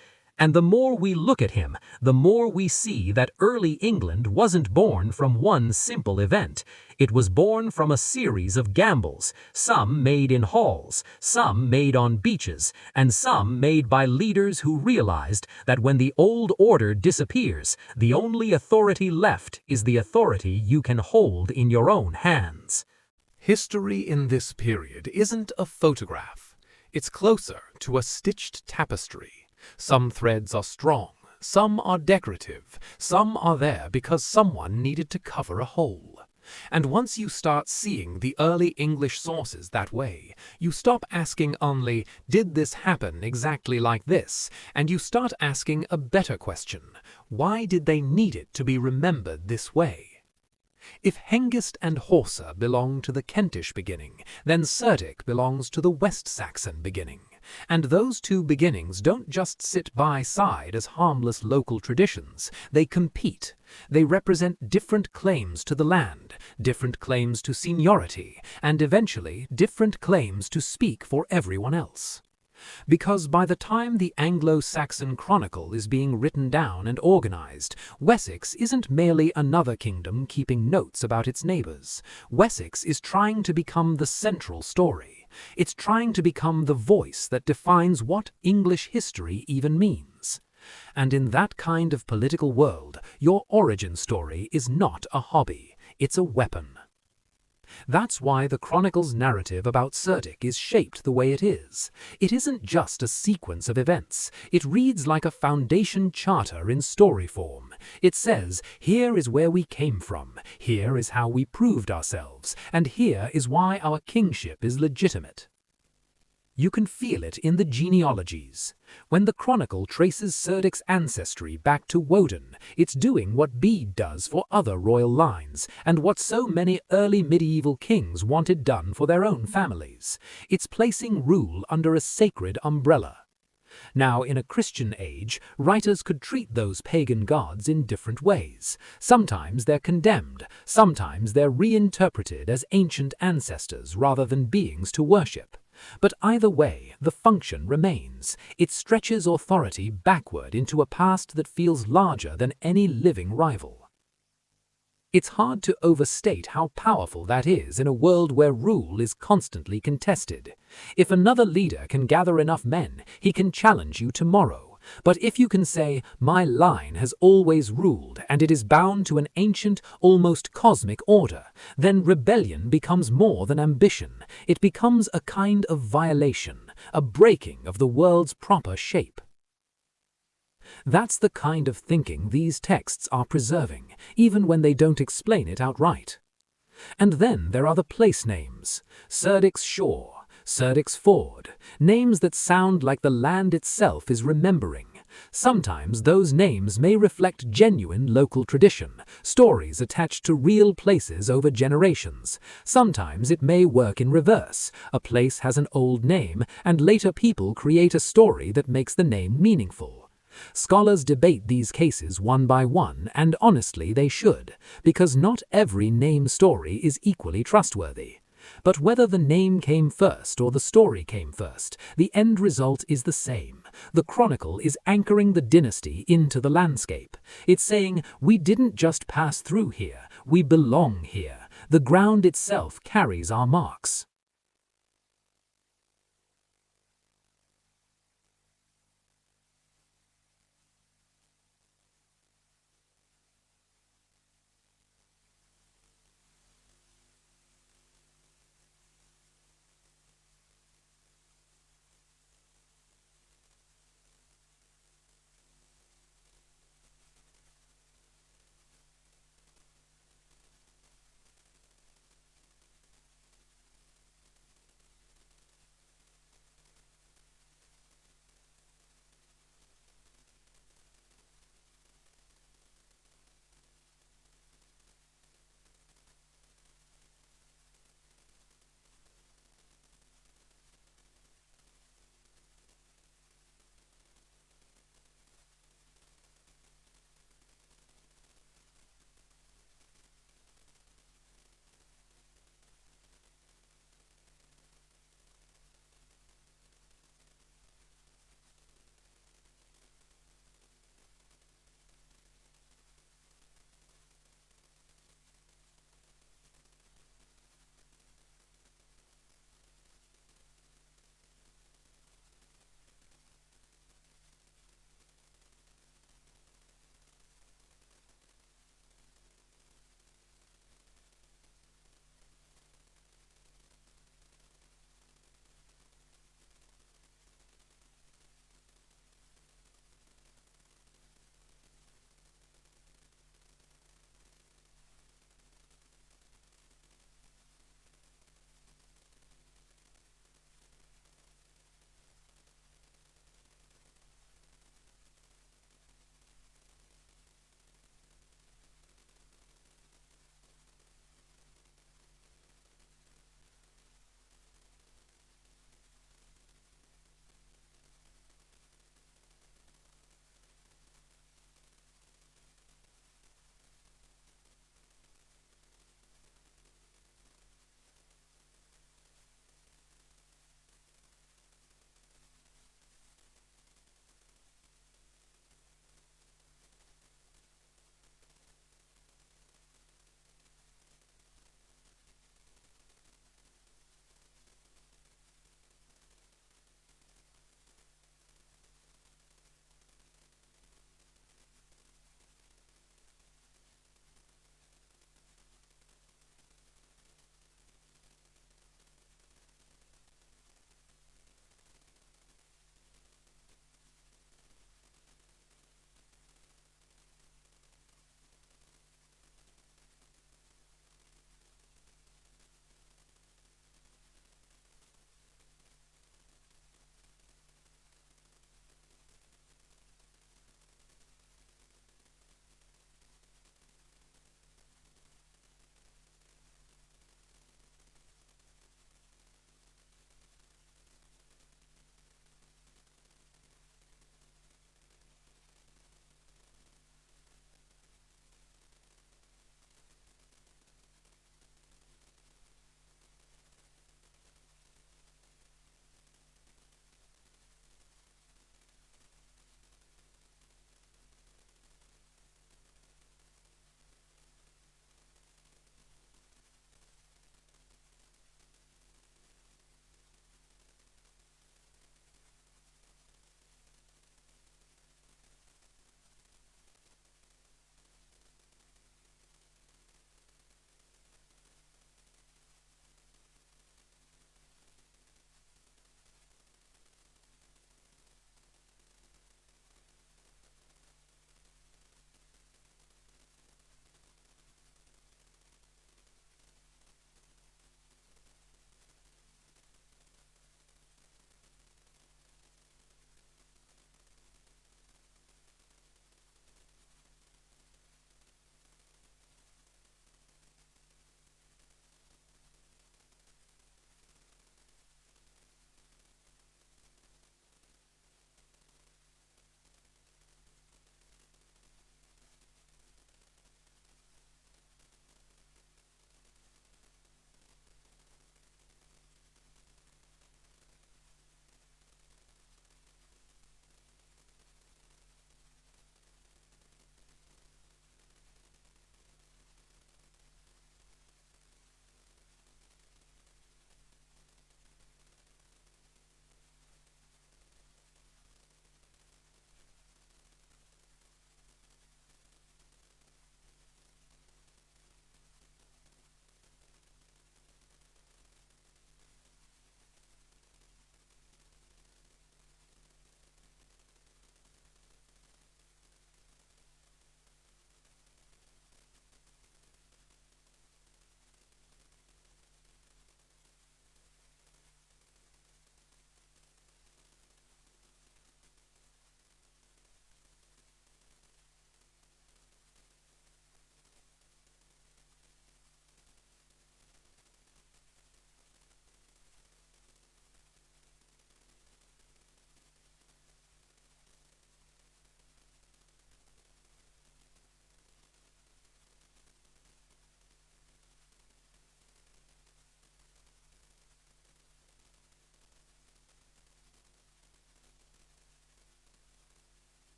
And the more we look at him, the more we see that early England wasn't born from one simple event. It was born from a series of gambles, some made in halls, some made on beaches, and some made by leaders who realized that when the old order disappears, the only authority left is the authority you can hold in your own hands. History in this period isn't a photograph. It's closer to a stitched tapestry. Some threads are strong, some are decorative, some are there because someone needed to cover a hole. And once you start seeing the early English sources that way, you stop asking only, did this happen exactly like this? And you start asking a better question, why did they need it to be remembered this way? If Hengist and Horsa belong to the Kentish beginning, then Cerdic belongs to the West Saxon beginning. And those two beginnings don't just sit by side as harmless local traditions. They compete. They represent different claims to the land, different claims to seniority, and eventually different claims to speak for everyone else. Because by the time the Anglo-Saxon chronicle is being written down and organized, Wessex isn't merely another kingdom keeping notes about its neighbors. Wessex is trying to become the central story. It's trying to become the voice that defines what English history even means. And in that kind of political world, your origin story is not a hobby, it's a weapon. That's why the Chronicle's narrative about Cerdic is shaped the way it is. It isn't just a sequence of events. It reads like a foundation charter in story form. It says, here is where we came from, here is how we proved ourselves, and here is why our kingship is legitimate. You can feel it in the genealogies. When the Chronicle traces Cerdic's ancestry back to Woden, it's doing what Bede does for other royal lines, and what so many early medieval kings wanted done for their own families. It's placing rule under a sacred umbrella. Now, in a Christian age, writers could treat those pagan gods in different ways. Sometimes they're condemned, sometimes they're reinterpreted as ancient ancestors rather than beings to worship. But either way, the function remains. It stretches authority backward into a past that feels larger than any living rival. It's hard to overstate how powerful that is in a world where rule is constantly contested. If another leader can gather enough men, he can challenge you tomorrow. But if you can say, my line has always ruled and it is bound to an ancient, almost cosmic order, then rebellion becomes more than ambition. It becomes a kind of violation, a breaking of the world's proper shape. That's the kind of thinking these texts are preserving, even when they don't explain it outright. And then there are the place names, Cerdic's Shore, Cerdic's Ford, names that sound like the land itself is remembering. Sometimes those names may reflect genuine local tradition, stories attached to real places over generations. Sometimes it may work in reverse. A place has an old name, and later people create a story that makes the name meaningful. Scholars debate these cases one by one, and honestly they should, because not every name story is equally trustworthy. But whether the name came first or the story came first, the end result is the same. The chronicle is anchoring the dynasty into the landscape. It's saying, we didn't just pass through here, we belong here. The ground itself carries our marks.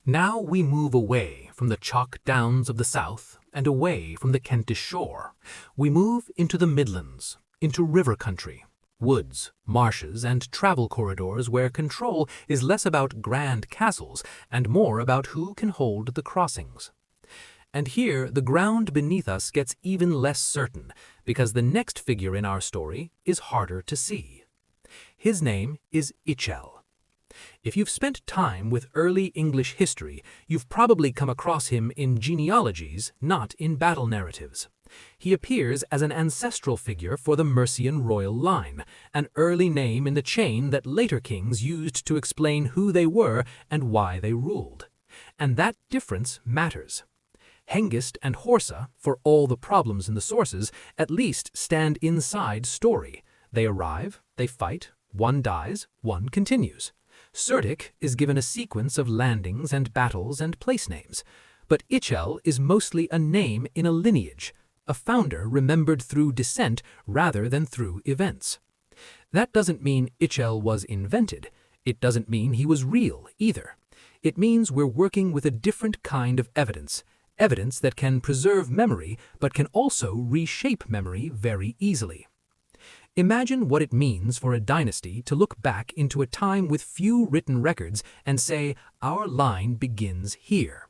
Now we move away from the chalk downs of the south and away from the Kentish shore. We move into the Midlands, into river country, woods, marshes, and travel corridors where control is less about grand castles and more about who can hold the crossings. And here the ground beneath us gets even less certain because the next figure in our story is harder to see. His name is Icel. If you've spent time with early English history, you've probably come across him in genealogies, not in battle narratives. He appears as an ancestral figure for the Mercian royal line, an early name in the chain that later kings used to explain who they were and why they ruled. And that difference matters. Hengist and Horsa, for all the problems in the sources, at least stand inside story. They arrive, they fight, one dies, one continues. Cerdic is given a sequence of landings and battles and place names, but Icel is mostly a name in a lineage, a founder remembered through descent rather than through events. That doesn't mean Icel was invented. It doesn't mean he was real either. It means we're working with a different kind of evidence, evidence that can preserve memory but can also reshape memory very easily. Imagine what it means for a dynasty to look back into a time with few written records and say, our line begins here.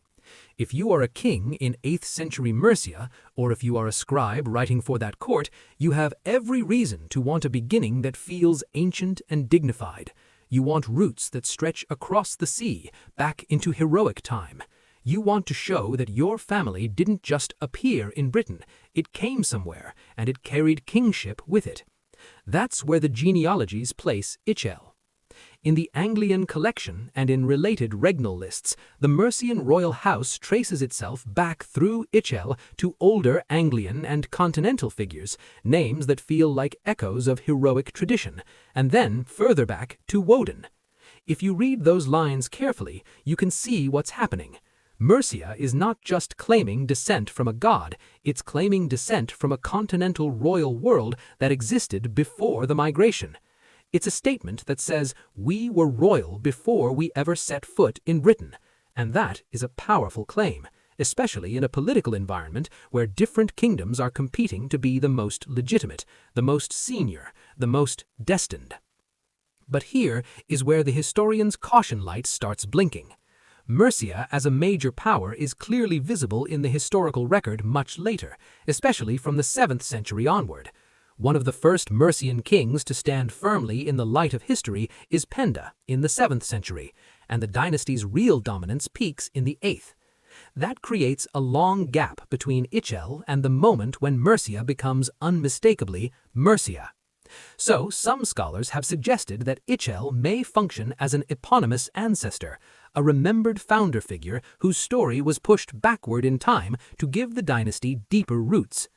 If you are a king in 8th century Mercia, or if you are a scribe writing for that court, you have every reason to want a beginning that feels ancient and dignified. You want roots that stretch across the sea, back into heroic time. You want to show that your family didn't just appear in Britain, it came somewhere, and it carried kingship with it. That's where the genealogies place Icel. In the Anglian collection and in related regnal lists, the Mercian royal house traces itself back through Icel to older Anglian and continental figures, names that feel like echoes of heroic tradition, and then further back to Woden. If you read those lines carefully, you can see what's happening. Mercia is not just claiming descent from a god, it's claiming descent from a continental royal world that existed before the migration. It's a statement that says we were royal before we ever set foot in Britain, and that is a powerful claim, especially in a political environment where different kingdoms are competing to be the most legitimate, the most senior, the most destined. But here is where the historian's caution light starts blinking. Mercia as a major power is clearly visible in the historical record much later, especially from the 7th century onward. One of the first Mercian kings to stand firmly in the light of history is Penda in the 7th century, and the dynasty's real dominance peaks in the 8th. That creates a long gap between Icel and the moment when Mercia becomes unmistakably Mercia. So, some scholars have suggested that Icel may function as an eponymous ancestor, a remembered founder figure whose story was pushed backward in time to give the dynasty deeper roots.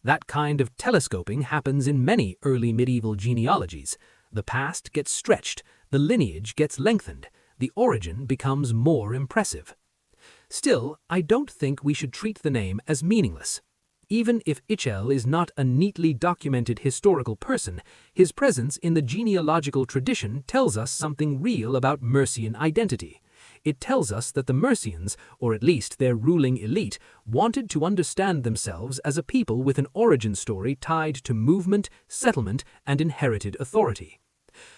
That kind of telescoping happens in many early medieval genealogies. The past gets stretched, the lineage gets lengthened, the origin becomes more impressive. Still, I don't think we should treat the name as meaningless. Even if Icel is not a neatly documented historical person, his presence in the genealogical tradition tells us something real about Mercian identity. It tells us that the Mercians, or at least their ruling elite, wanted to understand themselves as a people with an origin story tied to movement, settlement, and inherited authority.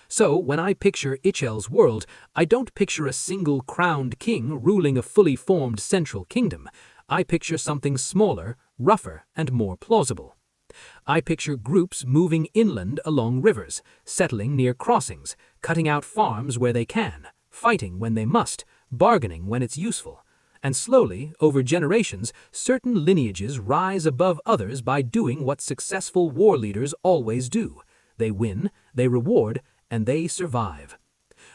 So, when I picture Icel's world, I don't picture a single crowned king ruling a fully formed central kingdom. I picture something smaller, rougher, and more plausible. I picture groups moving inland along rivers, settling near crossings, cutting out farms where they can, fighting when they must, bargaining when it's useful. And slowly, over generations, certain lineages rise above others by doing what successful war leaders always do. They win, they reward, and they survive.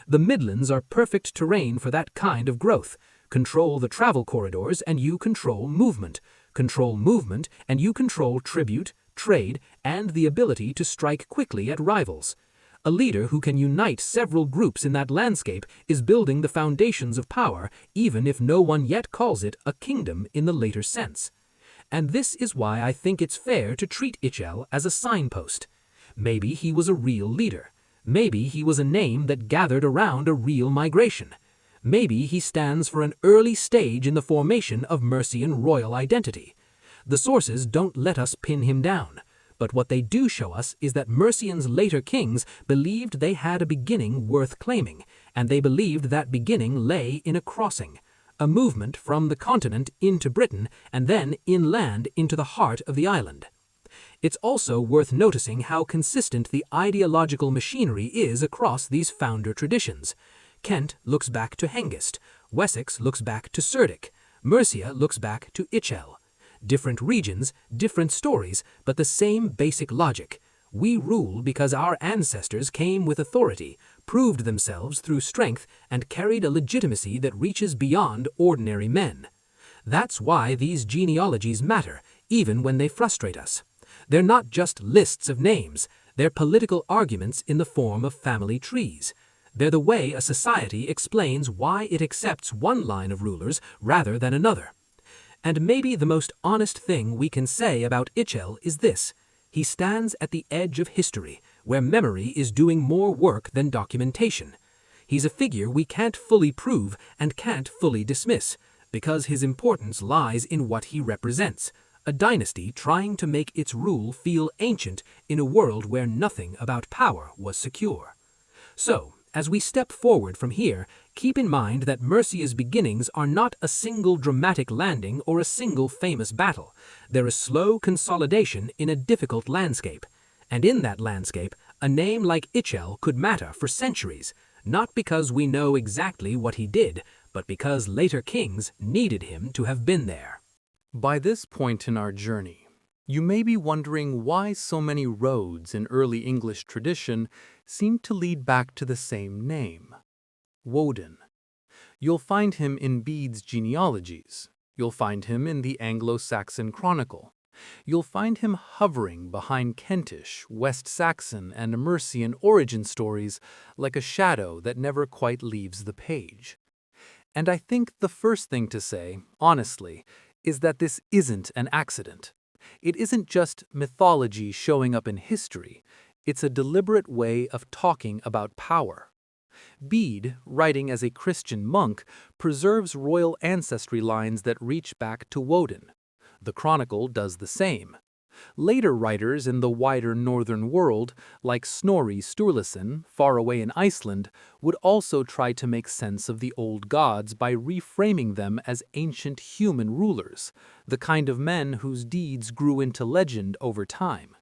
The Midlands are perfect terrain for that kind of growth. Control the travel corridors and you control movement. Control movement and you control tribute, trade, and the ability to strike quickly at rivals. A leader who can unite several groups in that landscape is building the foundations of power, even if no one yet calls it a kingdom in the later sense. And this is why I think it's fair to treat Icel as a signpost. Maybe he was a real leader. Maybe he was a name that gathered around a real migration. Maybe he stands for an early stage in the formation of Mercian royal identity. The sources don't let us pin him down, but what they do show us is that Mercian's later kings believed they had a beginning worth claiming, and they believed that beginning lay in a crossing, a movement from the continent into Britain and then inland into the heart of the island. It's also worth noticing how consistent the ideological machinery is across these founder traditions. Kent looks back to Hengist, Wessex looks back to Cerdic, Mercia looks back to Icel. Different regions, different stories, but the same basic logic. We rule because our ancestors came with authority, proved themselves through strength, and carried a legitimacy that reaches beyond ordinary men. That's why these genealogies matter, even when they frustrate us. They're not just lists of names, they're political arguments in the form of family trees. They're the way a society explains why it accepts one line of rulers rather than another. And maybe the most honest thing we can say about Icel is this: he stands at the edge of history, where memory is doing more work than documentation. He's a figure we can't fully prove and can't fully dismiss, because his importance lies in what he represents, a dynasty trying to make its rule feel ancient in a world where nothing about power was secure. So, as we step forward from here, keep in mind that Mercia's beginnings are not a single dramatic landing or a single famous battle. They're a slow consolidation in a difficult landscape. And in that landscape, a name like Icel could matter for centuries, not because we know exactly what he did, but because later kings needed him to have been there. By this point in our journey, you may be wondering why so many roads in early English tradition seem to lead back to the same name, Woden. You'll find him in Bede's genealogies. You'll find him in the Anglo-Saxon Chronicle. You'll find him hovering behind Kentish, West Saxon, and Mercian origin stories like a shadow that never quite leaves the page. And I think the first thing to say, honestly, is that this isn't an accident. It isn't just mythology showing up in history. It's a deliberate way of talking about power. Bede, writing as a Christian monk, preserves royal ancestry lines that reach back to Woden. The Chronicle does the same. Later writers in the wider northern world, like Snorri Sturluson, far away in Iceland, would also try to make sense of the old gods by reframing them as ancient human rulers, the kind of men whose deeds grew into legend over time.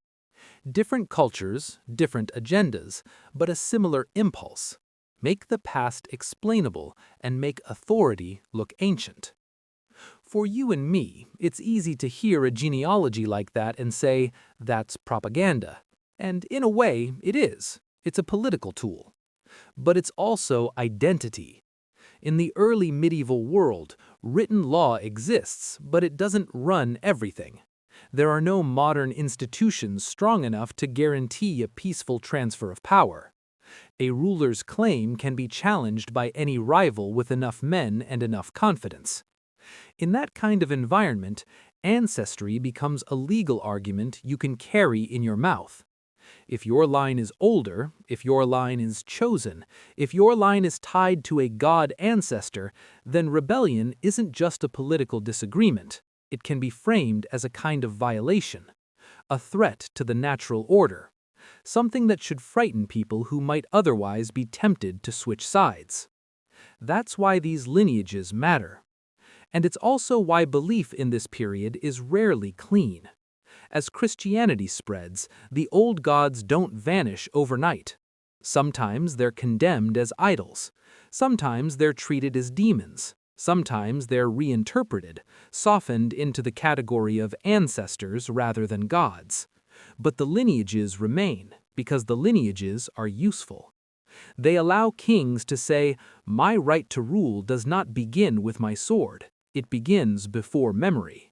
Different cultures, different agendas, but a similar impulse. Make the past explainable and make authority look ancient. For you and me, it's easy to hear a genealogy like that and say, that's propaganda. And in a way, it is. It's a political tool. But it's also identity. In the early medieval world, written law exists, but it doesn't run everything. There are no modern institutions strong enough to guarantee a peaceful transfer of power. A ruler's claim can be challenged by any rival with enough men and enough confidence. In that kind of environment, ancestry becomes a legal argument you can carry in your mouth. If your line is older, if your line is chosen, if your line is tied to a god ancestor, then rebellion isn't just a political disagreement. It can be framed as a kind of violation, a threat to the natural order, something that should frighten people who might otherwise be tempted to switch sides. That's why these lineages matter. And it's also why belief in this period is rarely clean. As Christianity spreads, the old gods don't vanish overnight. Sometimes they're condemned as idols. Sometimes they're treated as demons. Sometimes they're reinterpreted, softened into the category of ancestors rather than gods. But the lineages remain, because the lineages are useful. They allow kings to say, my right to rule does not begin with my sword. It begins before memory.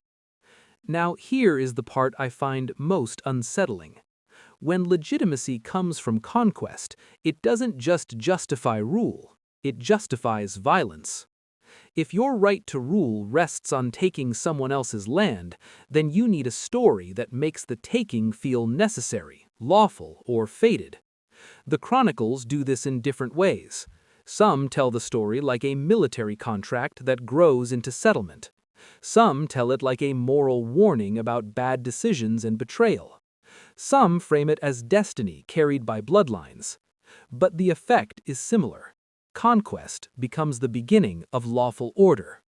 Now here is the part I find most unsettling. When legitimacy comes from conquest, it doesn't just justify rule, it justifies violence. If your right to rule rests on taking someone else's land, then you need a story that makes the taking feel necessary, lawful, or fated. The chronicles do this in different ways. Some tell the story like a military contract that grows into settlement. Some tell it like a moral warning about bad decisions and betrayal. Some frame it as destiny carried by bloodlines. But the effect is similar. Conquest becomes the beginning of lawful order.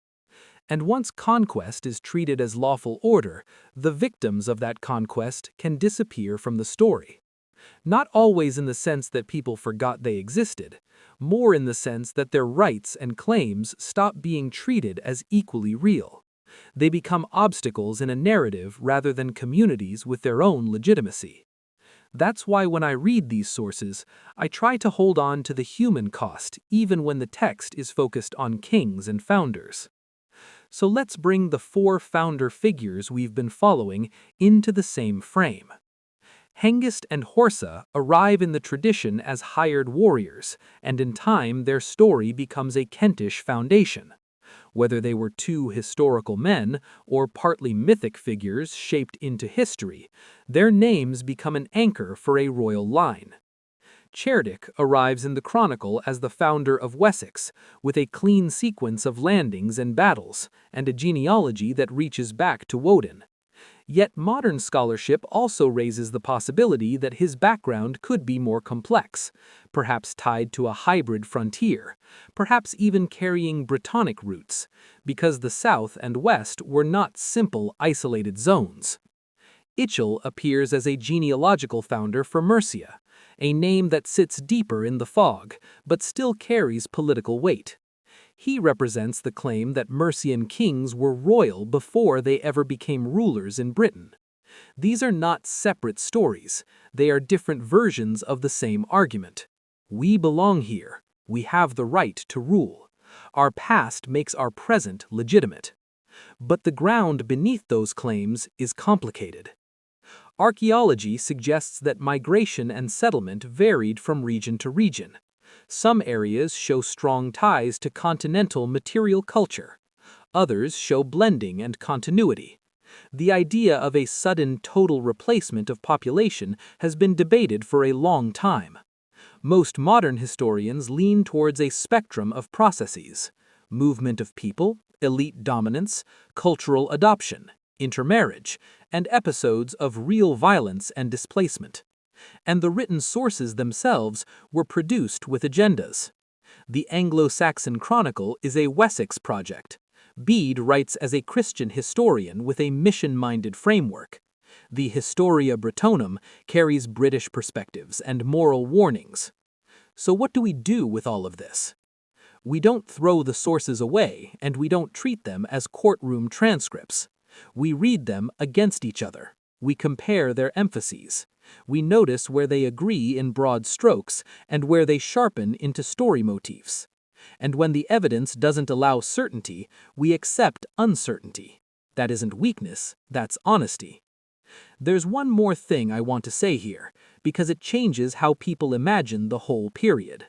And once conquest is treated as lawful order, the victims of that conquest can disappear from the story. Not always in the sense that people forgot they existed, more in the sense that their rights and claims stop being treated as equally real. They become obstacles in a narrative rather than communities with their own legitimacy. That's why when I read these sources, I try to hold on to the human cost even when the text is focused on kings and founders. So let's bring the 4 founder figures we've been following into the same frame. Hengist and Horsa arrive in the tradition as hired warriors, and in time their story becomes a Kentish foundation. Whether they were 2 historical men or partly mythic figures shaped into history, their names become an anchor for a royal line. Cerdic arrives in the Chronicle as the founder of Wessex, with a clean sequence of landings and battles, and a genealogy that reaches back to Woden. Yet modern scholarship also raises the possibility that his background could be more complex, perhaps tied to a hybrid frontier, perhaps even carrying Brittonic roots, because the south and west were not simple, isolated zones. Icel appears as a genealogical founder for Mercia, a name that sits deeper in the fog, but still carries political weight. He represents the claim that Mercian kings were royal before they ever became rulers in Britain. These are not separate stories, they are different versions of the same argument. We belong here, we have the right to rule. Our past makes our present legitimate. But the ground beneath those claims is complicated. Archaeology suggests that migration and settlement varied from region to region. Some areas show strong ties to continental material culture. Others show blending and continuity. The idea of a sudden total replacement of population has been debated for a long time. Most modern historians lean towards a spectrum of processes: movement of people, elite dominance, cultural adoption, intermarriage, and episodes of real violence and displacement. And the written sources themselves were produced with agendas. The Anglo-Saxon Chronicle is a Wessex project. Bede writes as a Christian historian with a mission-minded framework. The Historia Brittonum carries British perspectives and moral warnings. So what do we do with all of this? We don't throw the sources away, and we don't treat them as courtroom transcripts. We read them against each other. We compare their emphases. We notice where they agree in broad strokes and where they sharpen into story motifs. And when the evidence doesn't allow certainty, we accept uncertainty. That isn't weakness, that's honesty. There's one more thing I want to say here, because it changes how people imagine the whole period.